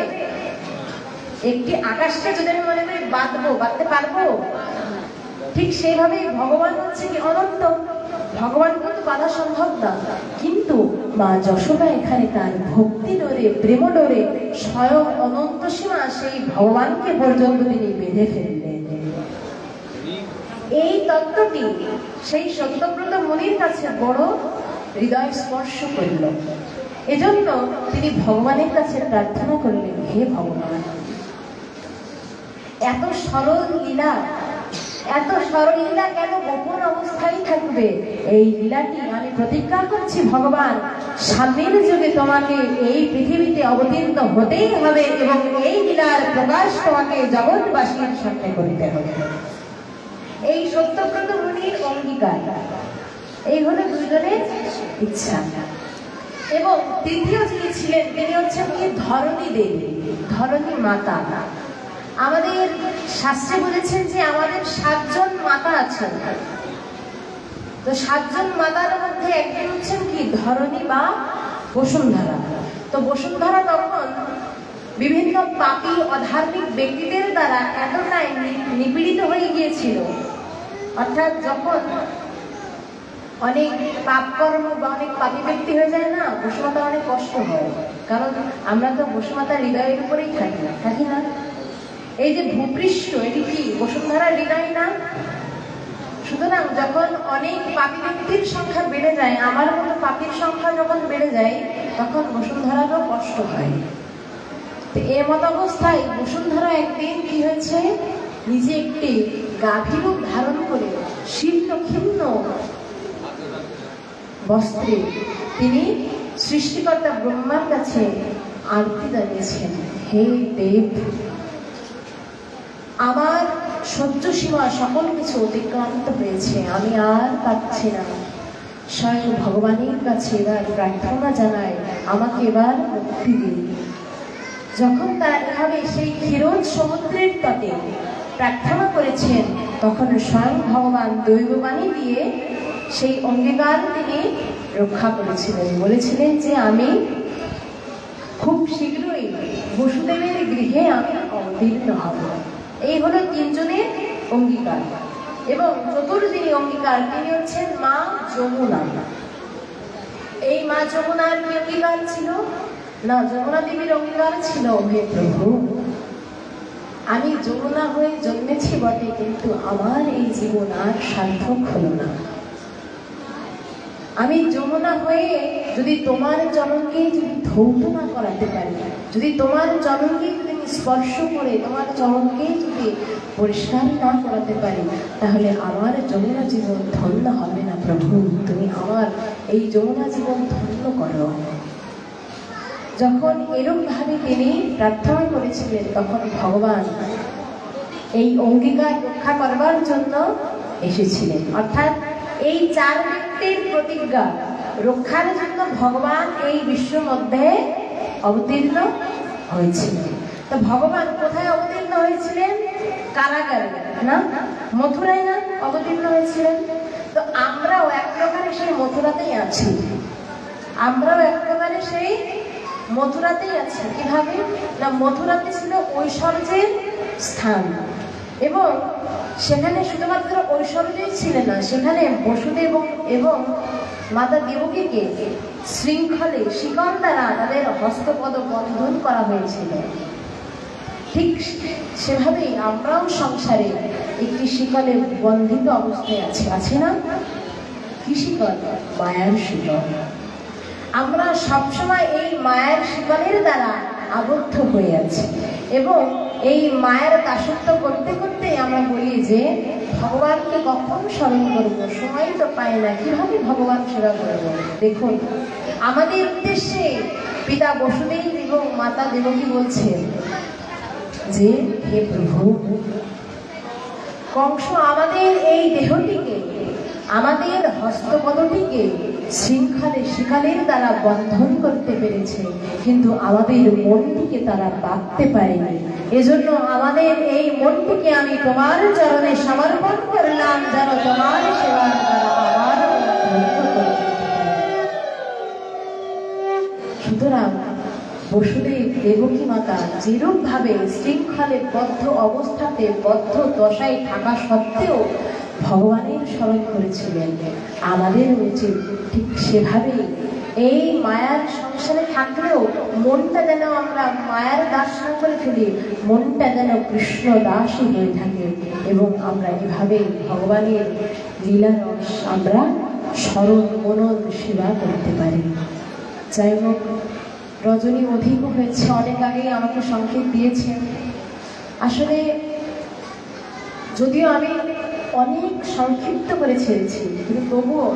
একটি আকাশকে যদি আমি মনে করি বাঁধবো, বাঁধতে পারবো? ঠিক সেইভাবেই ভগবান হচ্ছে কি অনন্ত। ভগবান কিন্তু বাধা সম্ভব না, কিন্তু মা যশোদা এখানে তার ভক্তি ডোরে, প্রেম ডোরে স্বয়ং অনন্ত সীমা সেই ভগবানকে পর্যন্ত তিনি বেঁধে ফেললেন। এই তত্ত্বটি সেই সত্যব্রত মুনির কাছে বড় হৃদয় স্পর্শ করল। এজন্য তিনি ভগবানের কাছে প্রার্থনা করলেন, হে ভগবান, এত সরল লীলা, এত সরল লীলা কেন গোপন অবস্থায় থাকবে? এই লীলাটি আমি প্রতিজ্ঞা করছি ভগবান, সামনের যুগে তোমাকে এই পৃথিবীতে অবতীর্ণ হতেই হবে এবং এই লীলার প্রকাশ তোমাকে জগৎবাসীর সামনে করতে হবে। এই সত্যব্রত মুনির অঙ্গীকার, এই হলো দুজনের ইচ্ছা। এবং তৃতীয় যিনি ছিলেন তিনি হচ্ছেন কি ধরণী দেবী, ধরণী মাতা। আমাদের শাস্ত্রে বলেছেন যে আমাদের 7 জন মাতা আছেন। তো 7 জন মাতার মধ্যে একজন হচ্ছেন কি ধরণী বা বসুন্ধরা। তো বসুন্ধরা তখন বিভিন্ন পাপী অধার্মিক ব্যক্তিদের দ্বারা এতটাই নিপীড়িত হয়ে গিয়েছিল, অর্থাৎ যখন অনেক পাপ কর্ম বা অনেক পাপী ব্যক্তি হয়ে যায় না, বসুমাতা অনেক কষ্ট হয়। কারণ আমরা তো বসুমাতার হৃদয়ের উপরেই থাকি না। এই যে ভূপৃষ্ঠ, এটি কি বসুন্ধরার হৃদয় না? সুতরাং যখন অনেক পাপী ব্যক্তির সংখ্যা বেড়ে যায়, আমার মতো পাপীর সংখ্যা যখন বেড়ে যায়, তখন বসুন্ধরারও কষ্ট হয়। এর মত অবস্থায় বসুন্ধরা একদিন কি হয়েছে, নিজে একটি গাভী রূপ ধারণ করে শীর্ণ ক্ষীণ বস্ত্রে তিনি সৃষ্টিকর্তা ব্রহ্মার কাছে আরতি জানিয়েছেন, হে দেব, আমার সহ্য সীমা সকল কিছু অতিক্রান্ত হয়েছে, আমি আর পাচ্ছি না। স্বয়ং ভগবানের কাছে এবার প্রার্থনা জানায়, আমাকে এবার মুক্তি দিন। যখন তারা এভাবে সেই ক্ষীরোদ সমুদ্রের তটে প্রার্থনা করেছেন, তখন স্বয়ং ভগবান দৈববাণী দিয়ে সেই অঙ্গীকার তিনি রক্ষা করেছিলেন। বলেছিলেন যে আমি খুব শীঘ্রই বসুদেবের গৃহে আমি অবতীর্ণ হব। এই হলো 3 জনের অঙ্গিকার, এবং চতুর্থ যিনি অঙ্গিকার তিনি হচ্ছেন মা যমুনা। এই মা যমুনার কি অঙ্গীকার ছিল না, যমুনা দেবীর অঙ্গীকার ছিল, হে প্রভু আমি যমুনা হয়ে জন্মেছি বটে, কিন্তু আমার এই জীবন আর সার্থক হলো না। আমি যমুনা হয়ে যদি তোমার চরণকে যদি ধৌত না করাতে পারি, যদি তোমার চরণকে যদি স্পর্শ করে তোমার চরণকে যদি পরিষ্কার না করাতে পারি, তাহলে আমার যমুনা জীবন ধন্য হবে না। প্রভু তুমি আমার এই যমুনা জীবন ধন্য করো। যখন এরূপ ভাবে তিনি প্রার্থনা করেছিলেন, তখন ভগবান এই অঙ্গীকার রক্ষা করবার জন্য এসেছিলেন। অর্থাৎ এই চার ব্যক্তির প্রতিজ্ঞা রক্ষার জন্য ভগবান এই বিশ্ব মধ্যে অবতীর্ণ হয়েছিলেন। তো ভগবান কোথায় অবতীর্ণ হয়েছিলেন? কারাগারে না, মথুরায় না অবতীর্ণ হয়েছিলেন। তো আমরাও এক প্রকারে সেই মথুরাতেই আছি, আমরাও এক প্রকারে সেই মথুরাতেই আছে। কিভাবে না, মথুরাতে ছিল ঐশ্বর্যের স্থান, এবং সেখানে শুধুমাত্র ঐশ্বর্যই ছিল না, সেখানে বসুদেব এবং মাতা দেবকীকে শৃঙ্খলে শিকল দ্বারা তাদের হস্তপদ বন্ধন করা হয়েছিল। ঠিক সেভাবেই আমরাও সংসারে একটি শিকলে বন্ধিত অবস্থায় আছি, আছে না? কি শিকল? মায়ার শিকল। আমরা সবসময় এই মায়ের শিকলের দ্বারা আবদ্ধ হয়ে আছি, এবং এই মায়ের দাসত্ব করতে করতে আমরা বলি যে ভগবানকে কখন স্মরণ করবো, সময় তো পাই না, কিভাবে ভগবান সেবা করবো। দেখুন, আমাদের উদ্দেশ্যে পিতা বসুদেব এবং মাতা দেবকী বলছেন যে হে প্রভু, কংস আমাদের এই দেহটিকে, আমাদের হস্তপদটিকে শৃঙ্খলে শিকালের দ্বারা বন্ধন করতে পেরেছে, কিন্তু আমাদের মনটিকে তারা বাঁধতে পারেনি। এজন্য আমাদের এই মনটিকে আমি তোমার চরণে সমর্পণ করলাম, যেন তোমার সেবার দ্বারা আমার সুতরাং বসুদেব দেবকী মাতা যেরূপ ভাবে শৃঙ্খলে বদ্ধ অবস্থাতে বদ্ধ দশায় থাকা সত্ত্বেও ভগবানের স্মরণ করেছিলেন, আমাদের উচিত ঠিক সেভাবেই এই মায়ার সংসারে থাকলেও মনটা যেন আমরা মায়ার দাস না করে ফেলি, মনটা যেন কৃষ্ণ দাসই হয়ে থাকে, এবং আমরা এভাবে ভগবানের লীলারস আমরা স্মরণ মনন সেবা করতে পারি। যাই হোক, রজনী অধিক হয়েছে, অনেক আগেই আমাকে সংকেত দিয়েছেন। আসলে যদিও আমি অনেক সংক্ষিপ্ত করে ছেড়েছি, কিন্তু তবুও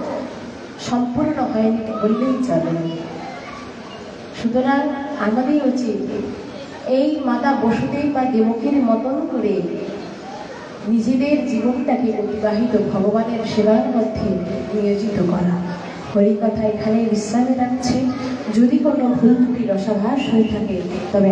সম্পূর্ণ হয়নি বললেই চলে। সুতরাং আমাদের উচিত এই মাতা বসুদেব বা দেবকীর মতন করে নিজেদের জীবনটাকে অতিবাহিত ভগবানের সেবার মধ্যে নিয়োজিত করা। হরিকথা এখানে বিশ্রামে রাখছে। যদি কোনো ভুল ত্রুটি রসাভাস হয়ে থাকে তবে